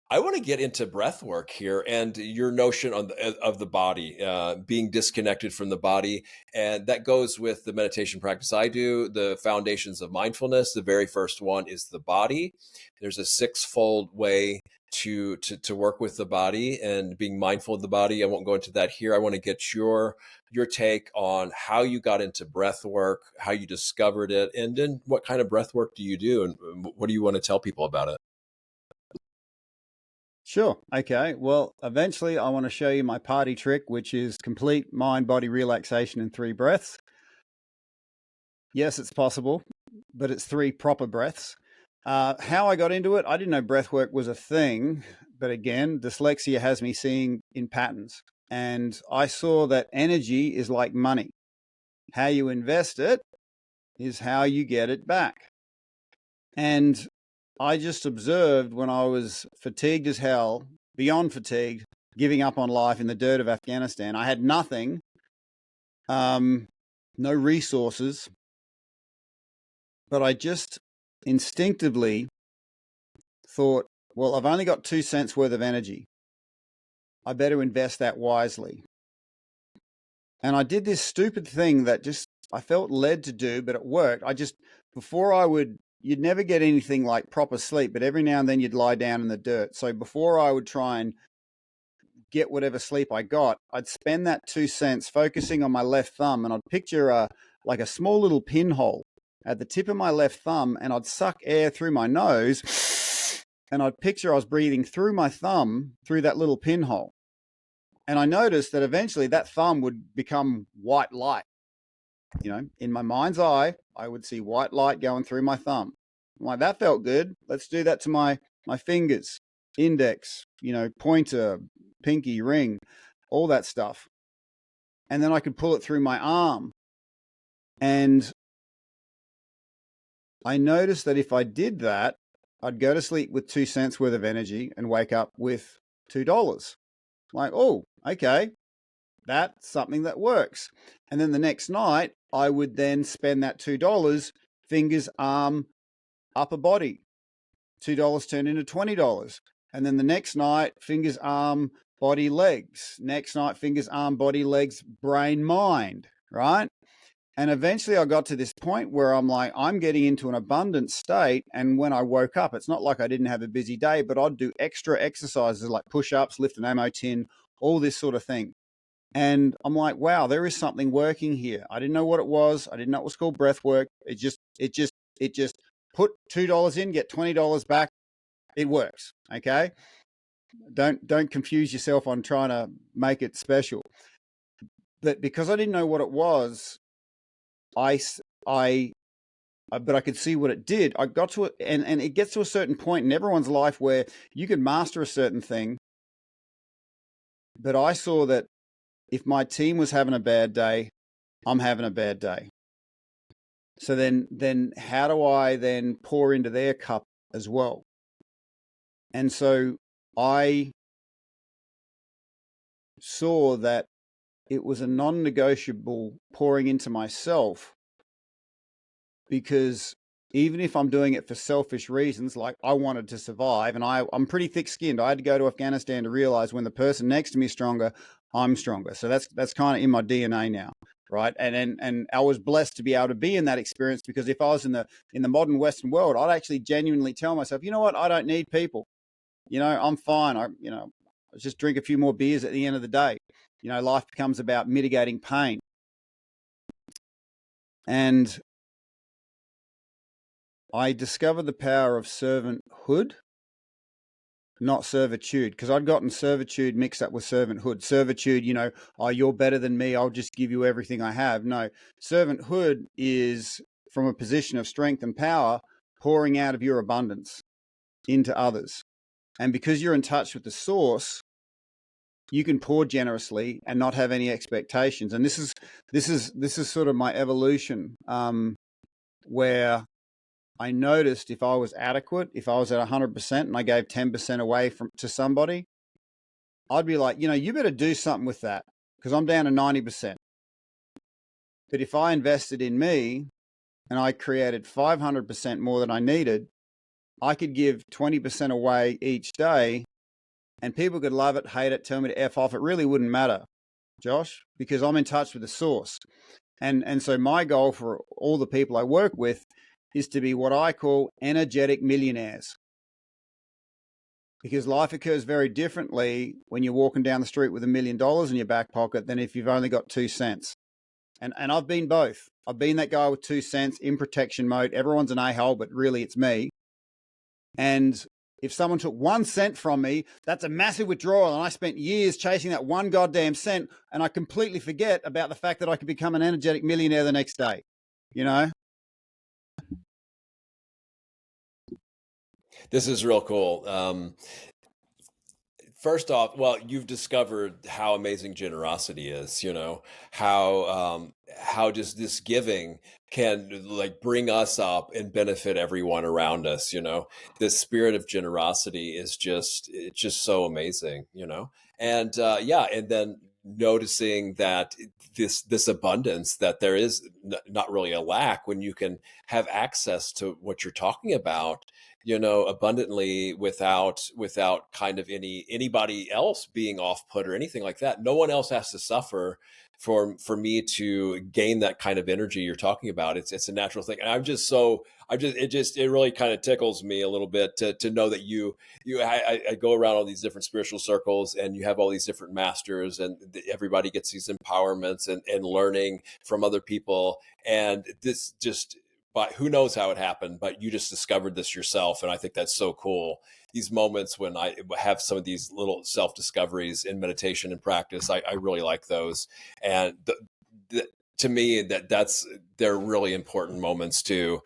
I want to get into breath work here, and your notion of the body, being disconnected from the body. And that goes with the meditation practice I do, the foundations of mindfulness. The very first one is the body. There's a six-fold way to work with the body and being mindful of the body. I won't go into that here. I want to get your take on how you got into breath work, how you discovered it, and then what kind of breath work do you do, and what do you want to tell people about it? Sure. Okay. Well, eventually I want to show you my party trick, which is complete mind-body relaxation in 3 breaths. Yes, it's possible, but it's 3 proper breaths. How I got into it, I didn't know breath work was a thing, but again, dyslexia has me seeing in patterns. And I saw that energy is like money. How you invest it is how you get it back. And I just observed, when I was fatigued as hell, beyond fatigued, giving up on life in the dirt of Afghanistan. I had nothing, no resources, but I just instinctively thought, well, I've only got 2 cents worth of energy. I better invest that wisely. And I did this stupid thing that just I felt led to do, but it worked. You'd never get anything like proper sleep, but every now and then you'd lie down in the dirt. So before I would try and get whatever sleep I got, I'd spend that 2 cents focusing on my left thumb, and I'd picture like a small little pinhole at the tip of my left thumb, and I'd suck air through my nose, and I'd picture I was breathing through my thumb through that little pinhole. And I noticed that eventually that thumb would become white light. In my mind's eye, I would see white light going through my thumb. I'm like, that felt good. Let's do that to my fingers, index, pointer, pinky, ring, all that stuff. And then I could pull it through my arm. And I noticed that if I did that, I'd go to sleep with 2 cents worth of energy and wake up with $2. Like, oh, okay, that's something that works. And then the next night, I would then spend that $2, fingers, arm, upper body. $2 turned into $20. And then the next night, fingers, arm, body, legs. Next night, fingers, arm, body, legs, brain, mind, right? And eventually I got to this point where I'm like, I'm getting into an abundant state. And when I woke up, it's not like I didn't have a busy day, but I'd do extra exercises like push-ups, lift an ammo tin, all this sort of thing. And I'm like, wow, there is something working here. I didn't know what it was. I didn't know it was called breath work. It just put $2 in, get $20 back. It works. Okay. Don't confuse yourself on trying to make it special. But because I didn't know what it was, but I could see what it did. I got to it, and it gets to a certain point in everyone's life where you can master a certain thing. But I saw that if my team was having a bad day, I'm having a bad day. So then how do I then pour into their cup as well? And so I saw that it was a non-negotiable pouring into myself, because even if I'm doing it for selfish reasons, like I wanted to survive, and I'm pretty thick-skinned. I had to go to Afghanistan to realize when the person next to me is stronger, I'm stronger. So that's kind of in my DNA now, right? And I was blessed to be able to be in that experience, because if I was in the modern Western world, I'd actually genuinely tell myself, you know what, I don't need people. I'm fine. I just drink a few more beers at the end of the day. Life becomes about mitigating pain. And I discovered the power of servanthood, not servitude, because I'd gotten servitude mixed up with servanthood. Servitude, oh, you're better than me, I'll just give you everything I have. No, servanthood is from a position of strength and power, pouring out of your abundance into others. And because you're in touch with the source, you can pour generously and not have any expectations. And this is sort of my evolution, where I noticed if I was adequate, if I was at 100% and I gave 10% away to somebody, I'd be like, you better do something with that, because I'm down to 90%. But if I invested in me and I created 500% more than I needed, I could give 20% away each day, and people could love it, hate it, tell me to F off. It really wouldn't matter, Josh, because I'm in touch with the source. And so my goal for all the people I work with is to be what I call energetic millionaires. Because life occurs very differently when you're walking down the street with $1 million in your back pocket than if you've only got 2 cents. And I've been both. I've been that guy with 2 cents in protection mode. Everyone's an a-hole, but really it's me. And if someone took 1 cent from me, that's a massive withdrawal. And I spent years chasing that one goddamn cent, and I completely forget about the fact that I could become an energetic millionaire the next day. This is real cool. First off, well, you've discovered how amazing generosity is, how just this giving can like bring us up and benefit everyone around us, This spirit of generosity is just it's just so amazing, And yeah, and then noticing that this abundance, that there is not really a lack when you can have access to what you're talking about, abundantly, without kind of anybody else being off put or anything like that. No one else has to suffer for me to gain that kind of energy you're talking about. It's a natural thing. And it really kind of tickles me a little bit to know that I go around all these different spiritual circles, and you have all these different masters, and everybody gets these empowerments and learning from other people. And this just, but who knows how it happened, but you just discovered this yourself. And I think that's so cool. These moments when I have some of these little self discoveries in meditation and practice, I really like those. And to me, they're really important moments too.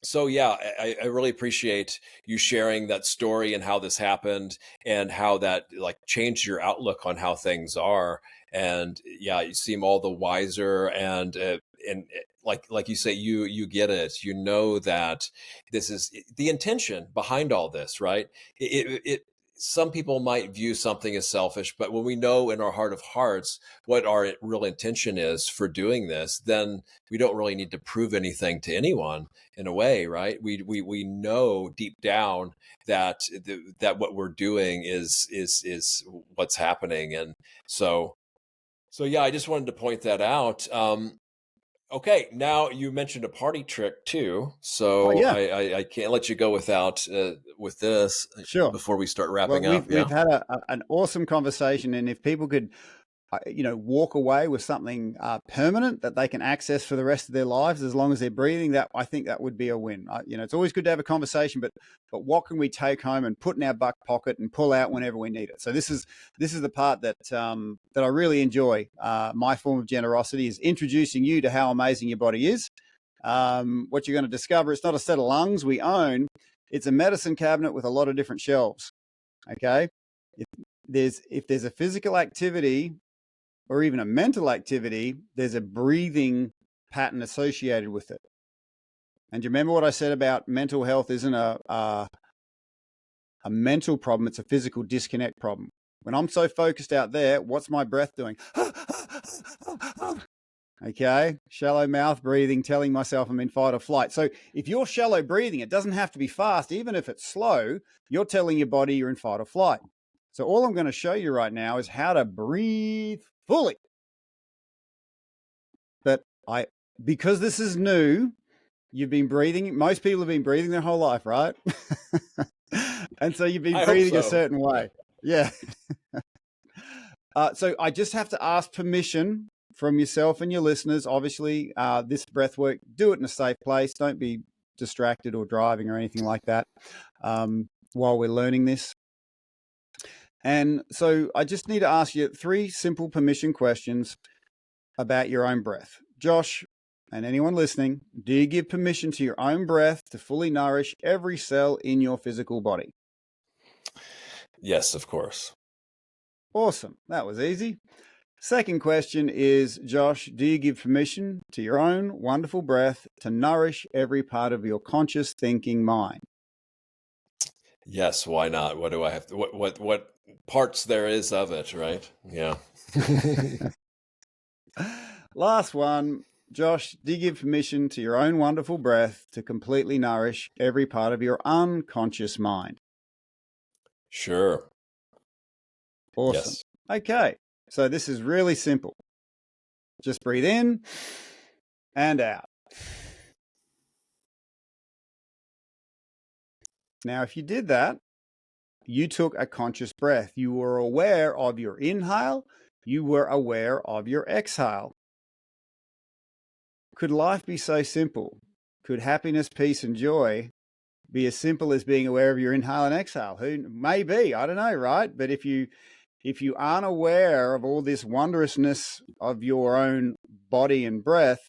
So yeah, I really appreciate you sharing that story and how this happened, and how that like changed your outlook on how things are. And yeah, you seem all the wiser, and like you say, you get it. You know that this is the intention behind all this, right? It some people might view something as selfish, but when we know in our heart of hearts what our real intention is for doing this, then we don't really need to prove anything to anyone, in a way, right? We know deep down that that what we're doing is what's happening. And so yeah, I just wanted to point that out. Okay, now you mentioned a party trick too, Oh so yeah, I can't let you go without with this sure. before we start Well, wrapping up. we've Yeah. had an awesome conversation, and if people could, walk away with something permanent that they can access for the rest of their lives, as long as they're breathing, that I think that would be a win. It's always good to have a conversation, but what can we take home and put in our back pocket and pull out whenever we need it? So this is the part that that I really enjoy. My form of generosity is introducing you to how amazing your body is. What you're going to discover, it's not a set of lungs we own; it's a medicine cabinet with a lot of different shelves. Okay, if there's a physical activity or even a mental activity, there's a breathing pattern associated with it. And do you remember what I said about mental health isn't a mental problem, it's a physical disconnect problem. When I'm so focused out there, what's my breath doing? Okay, shallow mouth breathing, telling myself I'm in fight or flight. So if you're shallow breathing, it doesn't have to be fast. Even if it's slow, you're telling your body you're in fight or flight. So all I'm going to show you right now is how to breathe fully. But because this is new, you've been breathing. Most people have been breathing their whole life, right? And so you've been I hope breathing a so. certain way. Yeah. So I just have to ask permission from yourself and your listeners. Obviously, this breath work, do it in a safe place. Don't be distracted or driving or anything like that while we're learning this. And so I just need to ask you 3 simple permission questions about your own breath. Josh, and anyone listening, do you give permission to your own breath to fully nourish every cell in your physical body? Yes, of course. Awesome. That was easy. Second question is, Josh, do you give permission to your own wonderful breath to nourish every part of your conscious thinking mind? Yes, why not? What do I have to, what parts there is of it, right? Yeah. Last one, Josh, do you give permission to your own wonderful breath to completely nourish every part of your unconscious mind? Sure. Awesome. Yes. Okay, so this is really simple. Just breathe in and out. Now, if you did that, you took a conscious breath. You were aware of your inhale. You were aware of your exhale. Could life be so simple? Could happiness, peace, and joy be as simple as being aware of your inhale and exhale? Who maybe, I don't know, right? But if you aren't aware of all this wondrousness of your own body and breath,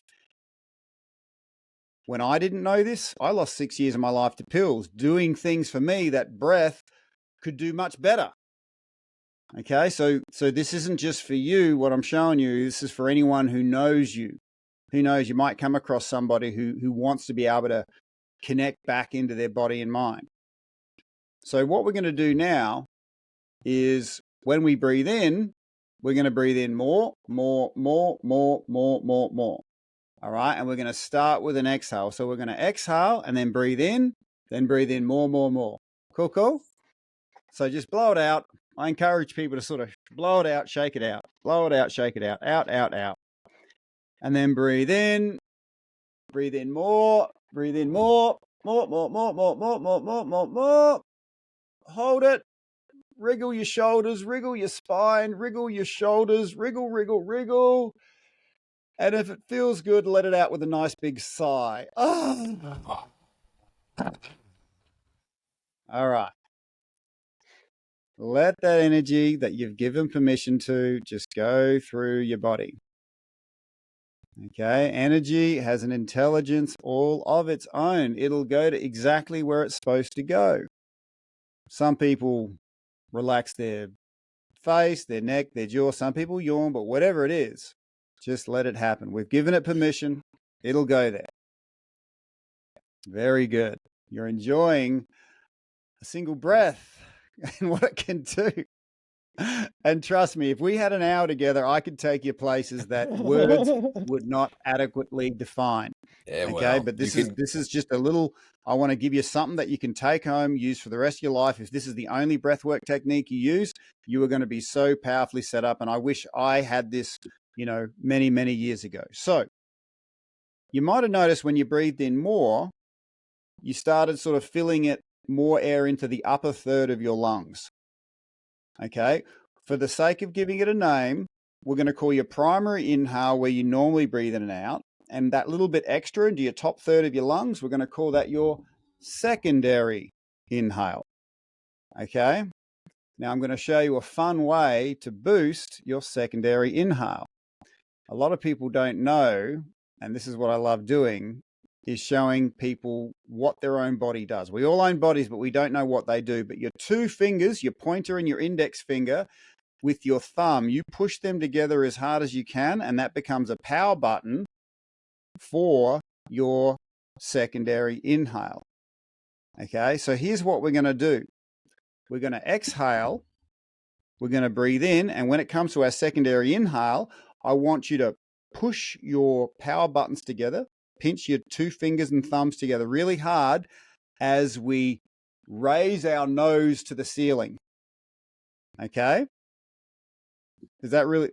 when I didn't know this, I lost 6 years of my life to pills, doing things for me that breath could do much better. Okay, so this isn't just for you, what I'm showing you. This is for anyone who knows you. Who knows, you might come across somebody who wants to be able to connect back into their body and mind. So what we're going to do now is when we breathe in, we're going to breathe in more. All right, and we're going to start with an exhale. So we're going to exhale and then breathe in more. Cool? So just blow it out. I encourage people to sort of blow it out, shake it out. Blow it out, shake it out. Out. And then breathe in more. More. Hold it. Wriggle your shoulders, wriggle your spine, wriggle your shoulders, wriggle. And if it feels good, let it out with a nice big sigh. All right. Let that energy that you've given permission to just go through your body. Okay, energy has an intelligence all of its own. It'll go to exactly where it's supposed to go. Some people relax their face, their neck, their jaw. Some people yawn, but whatever it is, just let it happen. We've given it permission. It'll go there. Very good. You're enjoying a single breath and what it can do. And trust me, if we had an hour together, I could take you places that words would not adequately define. Yeah, okay, well, but this is just a little. I want to give you something that you can take home, use for the rest of your life. If this is the only breathwork technique you use, you are going to be so powerfully set up. And I wish I had this, many, many years ago. So you might have noticed when you breathed in more, you started sort of filling it more air into the upper third of your lungs. Okay, for the sake of giving it a name, we're going to call your primary inhale where you normally breathe in and out, and that little bit extra into your top third of your lungs, we're going to call that your secondary inhale. Okay, now I'm going to show you a fun way to boost your secondary inhale. A lot of people don't know, and this is what I love doing, is showing people what their own body does. We all own bodies, but we don't know what they do. But your two fingers, your pointer and your index finger, with your thumb, you push them together as hard as you can, and that becomes a power button for your secondary inhale. Okay, so here's what we're going to do. We're going to exhale, we're going to breathe in, and when it comes to our secondary inhale, I want you to push your power buttons together, pinch your two fingers and thumbs together really hard as we raise our nose to the ceiling. Okay? Do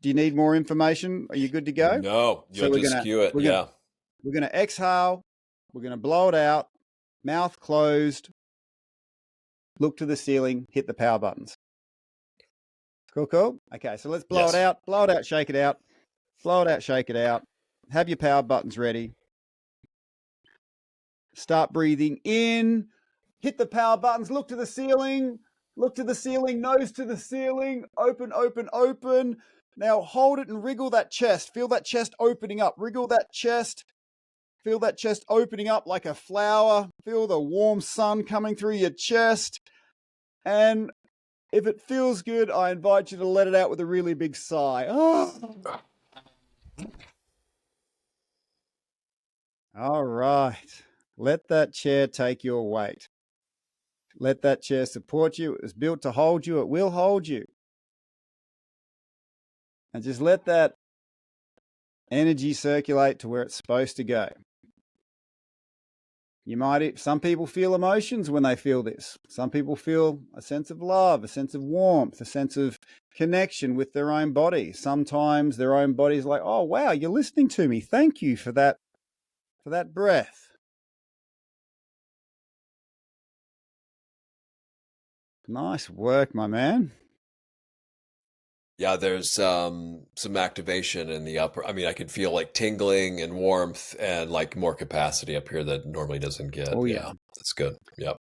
you need more information? Are you good to go? No, you'll just cue it. We're going to exhale. We're going to blow it out. Mouth closed. Look to the ceiling. Hit the power buttons. Cool? Okay, so let's blow it out. Blow it out, shake it out. Blow it out, shake it out. Have your power buttons ready. Start breathing in. Hit the power buttons. Look to the ceiling. Look to the ceiling. Nose to the ceiling. Open. Now hold it and wriggle that chest. Feel that chest opening up. Wriggle that chest. Feel that chest opening up like a flower. Feel the warm sun coming through your chest. And if it feels good, I invite you to let it out with a really big sigh. All right. Let that chair take your weight. Let that chair support you. It was built to hold you. It will hold you. And just let that energy circulate to where it's supposed to go. Some people feel emotions when they feel this. Some people feel a sense of love, a sense of warmth, a sense of connection with their own body. Sometimes their own body's like, oh, wow, you're listening to me. Thank you for that breath. Nice work, my man. Yeah, there's some activation in the upper. I mean, I could feel like tingling and warmth and like more capacity up here that normally doesn't get. Oh, yeah. That's good. Yep.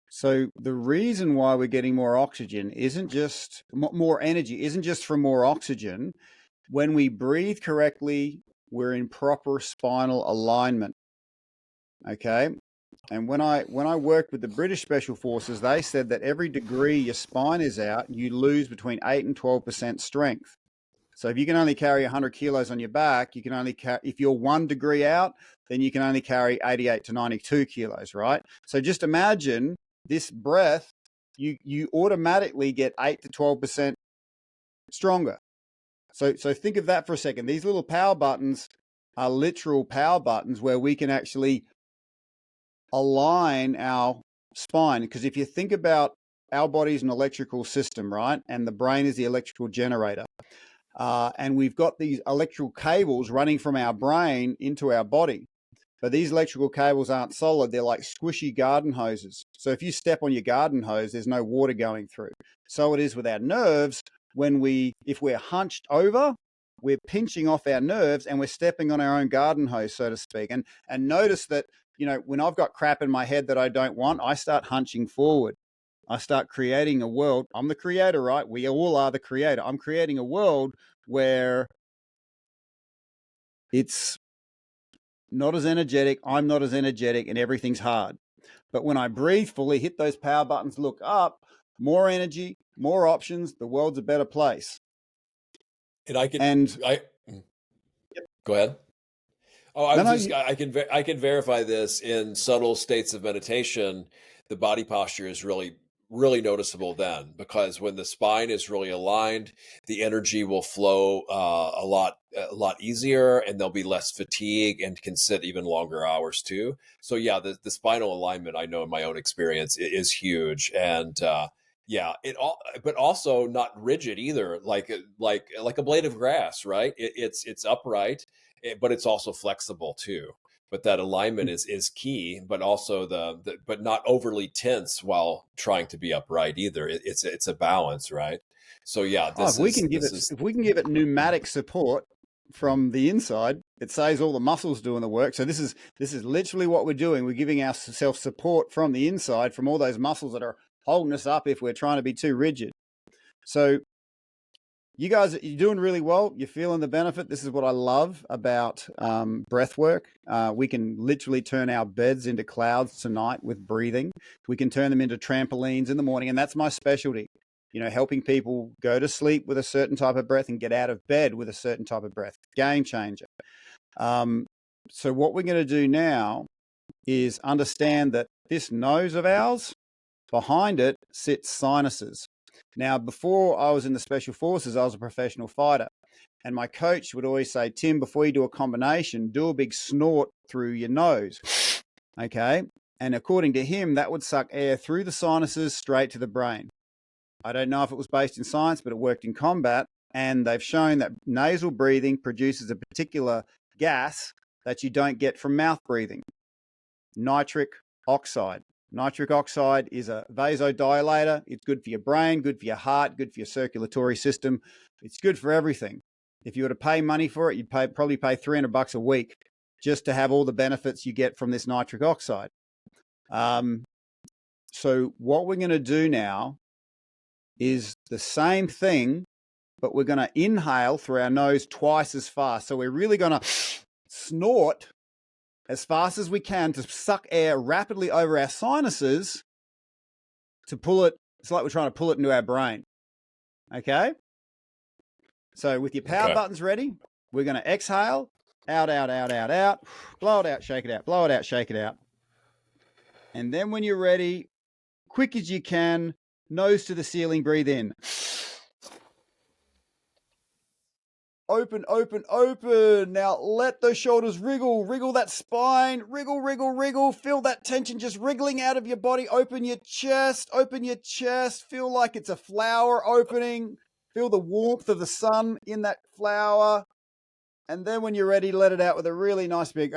So the reason why we're getting more oxygen isn't just more energy, isn't just from more oxygen. When we breathe correctly, we're in proper spinal alignment. Okay. And when I worked with the British Special Forces, they said that every degree your spine is out, you lose between 8 and 12% strength. So if you can only carry 100 kilos on your back, you can only if you're 1 degree out, then you can only carry 88 to 92 kilos, right? So just imagine this breath, you automatically get 8 to 12% stronger. So think of that for a second. These little power buttons are literal power buttons where we can actually align our spine. Because if you think about our body's an electrical system, right? And the brain is the electrical generator. And we've got these electrical cables running from our brain into our body. But these electrical cables aren't solid. They're like squishy garden hoses. So if you step on your garden hose, there's no water going through. So it is with our nerves. If we're hunched over, we're pinching off our nerves and we're stepping on our own garden hose, so to speak. And notice that, when I've got crap in my head that I don't want, I start hunching forward. I start creating a world. I'm the creator, right? We all are the creator. I'm creating a world where it's not as energetic. I'm not as energetic and everything's hard. But when I breathe fully, hit those power buttons, look up, more energy, more options, the world's a better place. And go ahead. Oh, I can verify this in subtle states of meditation. The body posture is really, really noticeable then, because when the spine is really aligned, the energy will flow a lot easier, and there'll be less fatigue, and can sit even longer hours too. So yeah, the spinal alignment, I know in my own experience, is huge. And but also not rigid either, like a blade of grass, right? It's upright, but it's also flexible too. But that alignment is key, but also but not overly tense while trying to be upright either. It's a balance, right? So yeah, if we can give it pneumatic support from the inside, it saves all the muscles doing the work. So this is literally what we're doing. We're giving ourselves support from the inside, from all those muscles that are holding us up if we're trying to be too rigid. So you guys, you're doing really well. You're feeling the benefit. This is what I love about breath work. We can literally turn our beds into clouds tonight with breathing. We can turn them into trampolines in the morning. And that's my specialty, helping people go to sleep with a certain type of breath and get out of bed with a certain type of breath. Game changer. So what we're going to do now is understand that this nose of ours, behind it sits sinuses. Now, before I was in the Special Forces, I was a professional fighter. And my coach would always say, Tim, before you do a combination, do a big snort through your nose. Okay? And according to him, that would suck air through the sinuses straight to the brain. I don't know if it was based in science, but it worked in combat. And they've shown that nasal breathing produces a particular gas that you don't get from mouth breathing. Nitric oxide. Nitric oxide is a vasodilator. It's good for your brain, good for your heart, good for your circulatory system. It's good for everything. If you were to pay money for it, you'd probably pay $300 a week just to have all the benefits you get from this nitric oxide. So what we're going to do now is the same thing, but we're going to inhale through our nose twice as fast. So we're really going to snort as fast as we can to suck air rapidly over our sinuses to pull it. It's like we're trying to pull it into our brain. Okay? So with your power buttons ready, we're going to exhale, out, out, out, out, out, blow it out, shake it out, blow it out, shake it out. And then when you're ready, quick as you can, nose to the ceiling, breathe in. Open, open, open. Now let those shoulders wriggle, wriggle that spine, wriggle, wriggle, wriggle. Feel that tension just wriggling out of your body. Open your chest, feel like it's a flower opening. Feel the warmth of the sun in that flower. And then when you're ready, let it out with a really nice big...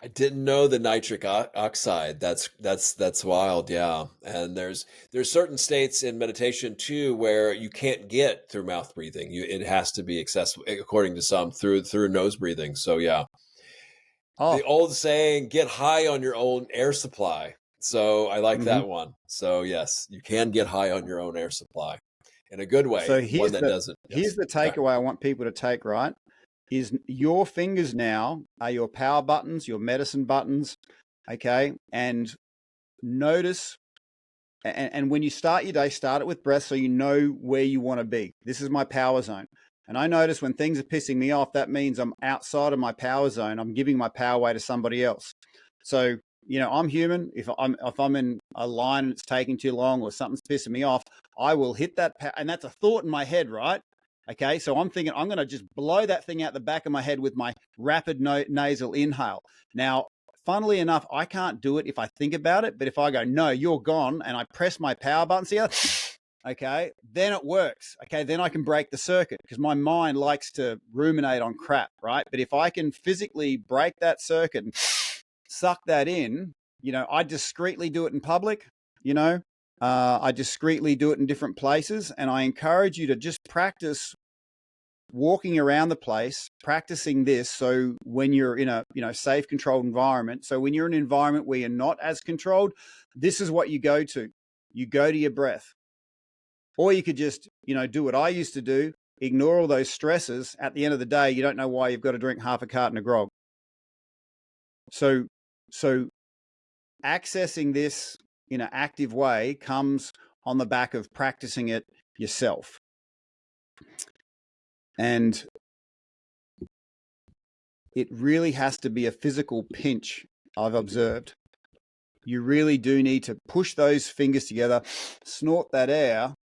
I didn't know the nitric oxide. That's wild, yeah. And there's certain states in meditation too where you can't get through mouth breathing. It has to be accessible, according to some, through nose breathing. So yeah. The old saying, get high on your own air supply. So I like that one. So yes, you can get high on your own air supply in a good way, So one that doesn't. here's Yes. the takeaway I want people to take, right? Is your fingers now are your power buttons, your medicine buttons, okay? And notice, and when you start your day, start it with breath so you know where you want to be. This is my power zone. And I notice when things are pissing me off, that means I'm outside of my power zone. I'm giving my power away to somebody else. So, I'm human. If I'm in a line and it's taking too long or something's pissing me off, I will hit that, and that's a thought in my head, right? Okay, so I'm thinking I'm going to just blow that thing out the back of my head with my rapid nasal inhale. Now, funnily enough, I can't do it if I think about it, but if I go, no, you're gone, and I press my power button, see, okay, then it works. Okay, then I can break the circuit because my mind likes to ruminate on crap, right? But if I can physically break that circuit and suck that in, I discreetly do it in public, I discreetly do it in different places, and I encourage you to just practice walking around the place, practicing this. So when you're in a safe, controlled environment, so when you're in an environment where you're not as controlled, this is what you go to. You go to your breath. Or you could just, do what I used to do, ignore all those stresses. At the end of the day, you don't know why you've got to drink half a carton of grog. So accessing this in an active way comes on the back of practicing it yourself. And it really has to be a physical pinch, I've observed. You really do need to push those fingers together, snort that air,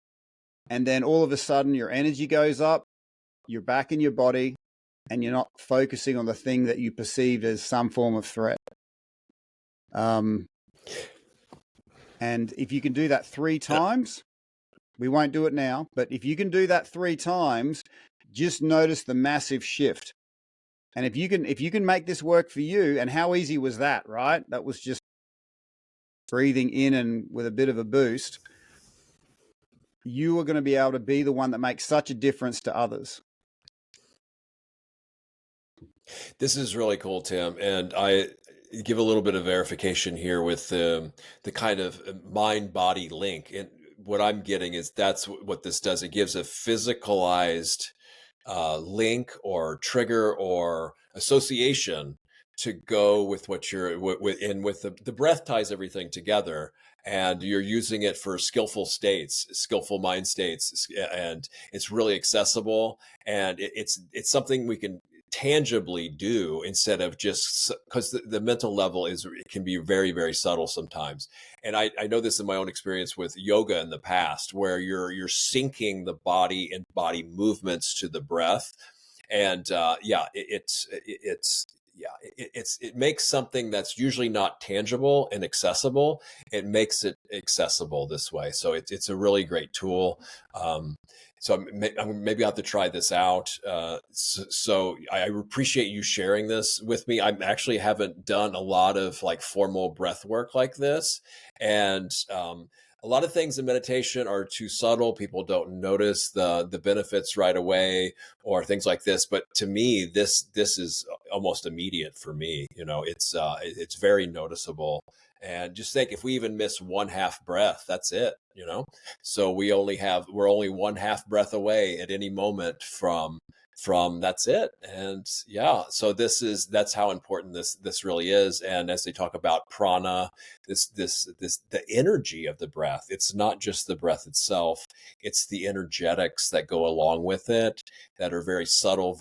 and then all of a sudden your energy goes up, you're back in your body, and you're not focusing on the thing that you perceive as some form of threat. And if you can do that 3 times, we won't do it now, but if you can do that 3 times, just notice the massive shift. And if you can make this work for you, and how easy was that, right? That was just breathing in and with a bit of a boost. You are going to be able to be the one that makes such a difference to others. This is really cool, Tim. And I give a little bit of verification here with the kind of mind-body link. And what I'm getting is that's what this does. It gives a physicalized link or trigger or association to go with what you're with the breath ties everything together, and you're using it for skillful mind states, and it's really accessible, and it's something we can tangibly do instead of just because the mental level it can be very, very subtle sometimes. And I know this in my own experience with yoga in the past, where you're syncing the body and body movements to the breath. And it makes something that's usually not tangible and accessible. It makes it accessible this way. So it's a really great tool. So maybe I'll have to try this out. So I appreciate you sharing this with me. I actually haven't done a lot of like formal breath work like this. And a lot of things in meditation are too subtle. People don't notice the benefits right away or things like this. But to me, this is almost immediate for me. It's very noticeable. And just think, if we even miss 1/2 breath, that's it, So we're only 1/2 breath away at any moment from that's it. And yeah, so that's how important this really is. And as they talk about prana, the energy of the breath, it's not just the breath itself, it's the energetics that go along with it that are very subtle,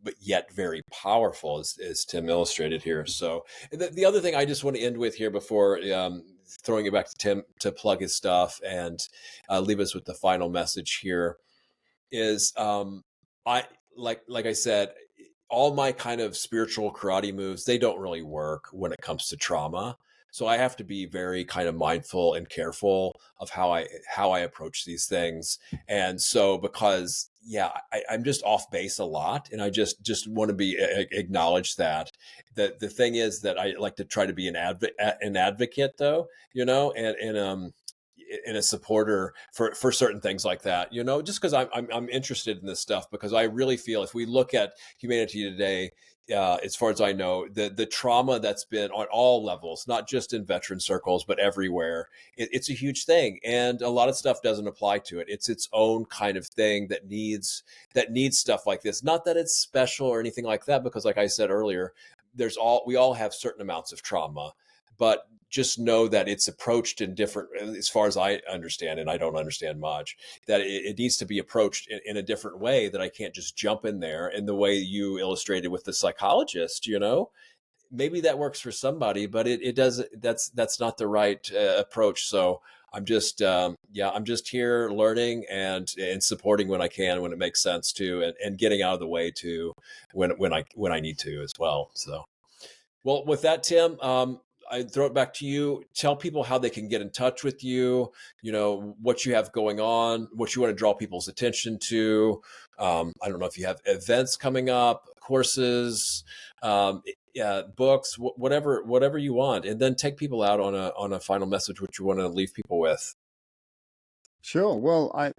but yet very powerful, as Tim illustrated here. So the other thing I just want to end with here before throwing it back to Tim to plug his stuff and leave us with the final message here is I like I said, all my kind of spiritual karate moves, they don't really work when it comes to trauma. So I have to be very kind of mindful and careful of how I approach these things. And so because I'm just off base a lot, and I just want to be acknowledge that. The thing is that I like to try to be an advocate though, and a supporter for certain things like that, just because I'm interested in this stuff, because I really feel if we look at humanity today, as far as I know, the trauma that's been on all levels, not just in veteran circles, but everywhere, it's a huge thing, and a lot of stuff doesn't apply to it. It's its own kind of thing that needs stuff like this. Not that it's special or anything like that, because like I said earlier, we all have certain amounts of trauma, but just know that it's approached in different, as far as I understand, and I don't understand much, that it needs to be approached in a different way, that I can't just jump in there in the way you illustrated with the psychologist, maybe that works for somebody, but it doesn't, that's not the right approach. So I'm just here learning and supporting when I can, when it makes sense to, and getting out of the way to when I need to as well. So, well, with that, Tim, I throw it back to you. Tell people how they can get in touch with you, what you have going on, what you want to draw people's attention to. I don't know if you have events coming up, courses, books, whatever you want, and then take people out on a final message, which you want to leave people with. Sure. Well,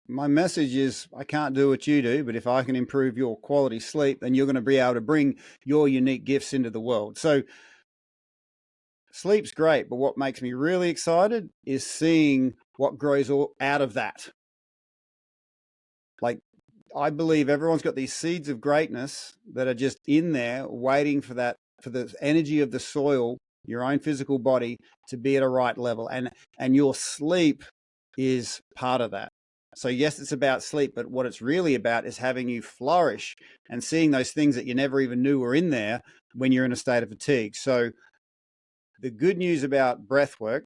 my message is, I can't do what you do, but if I can improve your quality sleep, then you're going to be able to bring your unique gifts into the world. So sleep's great, but what makes me really excited is seeing what grows out of that. Like, I believe everyone's got these seeds of greatness that are just in there waiting for the energy of the soil, your own physical body, to be at a right level. And your sleep is part of that. So yes, it's about sleep, but what it's really about is having you flourish and seeing those things that you never even knew were in there when you're in a state of fatigue. So the good news about breath work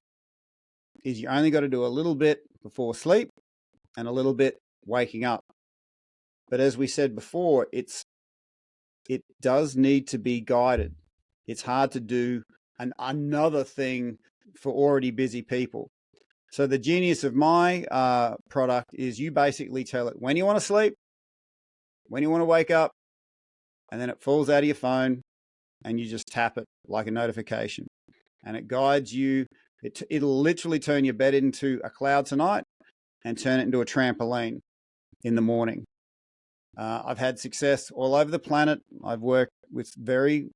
is you only got to do a little bit before sleep and a little bit waking up. But as we said before, it does need to be guided. It's hard to do another thing for already busy people. So the genius of my product is you basically tell it when you want to sleep, when you want to wake up, and then it falls out of your phone and you just tap it like a notification. And it guides you. It'll literally turn your bed into a cloud tonight and turn it into a trampoline in the morning. I've had success all over the planet. I've worked with very,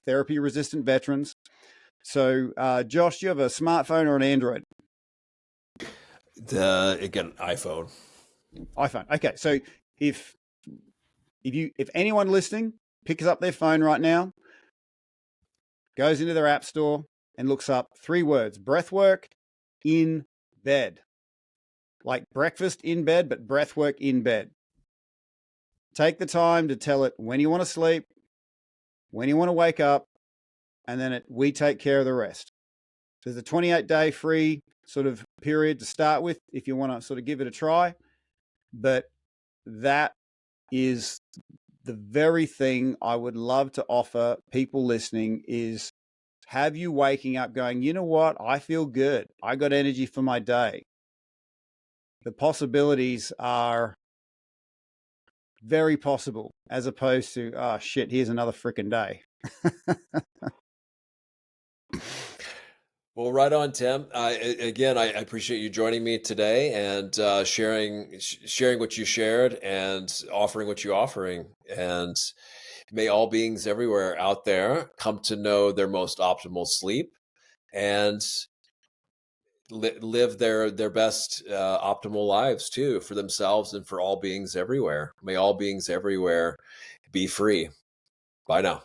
therapy-resistant veterans. So, Josh, do you have a smartphone or an Android? Again, iPhone. Okay, so if anyone listening picks up their phone right now, goes into their app store and looks up 3 words: breathwork in bed, like breakfast in bed, but breathwork in bed. Take the time to tell it when you want to sleep, when you want to wake up, and then we take care of the rest. There's a 28-day free sort of period to start with if you want to sort of give it a try. But that is the very thing I would love to offer people listening, is have you waking up going, you know what, I feel good. I got energy for my day. The possibilities are very possible, as opposed to, oh shit, here's another freaking day. Well, right on, Tim. Again, I appreciate you joining me today and sharing what you shared and offering what you're offering. And may all beings everywhere out there come to know their most optimal sleep and live their best optimal lives too, for themselves and for all beings everywhere. May all beings everywhere be free. Bye now.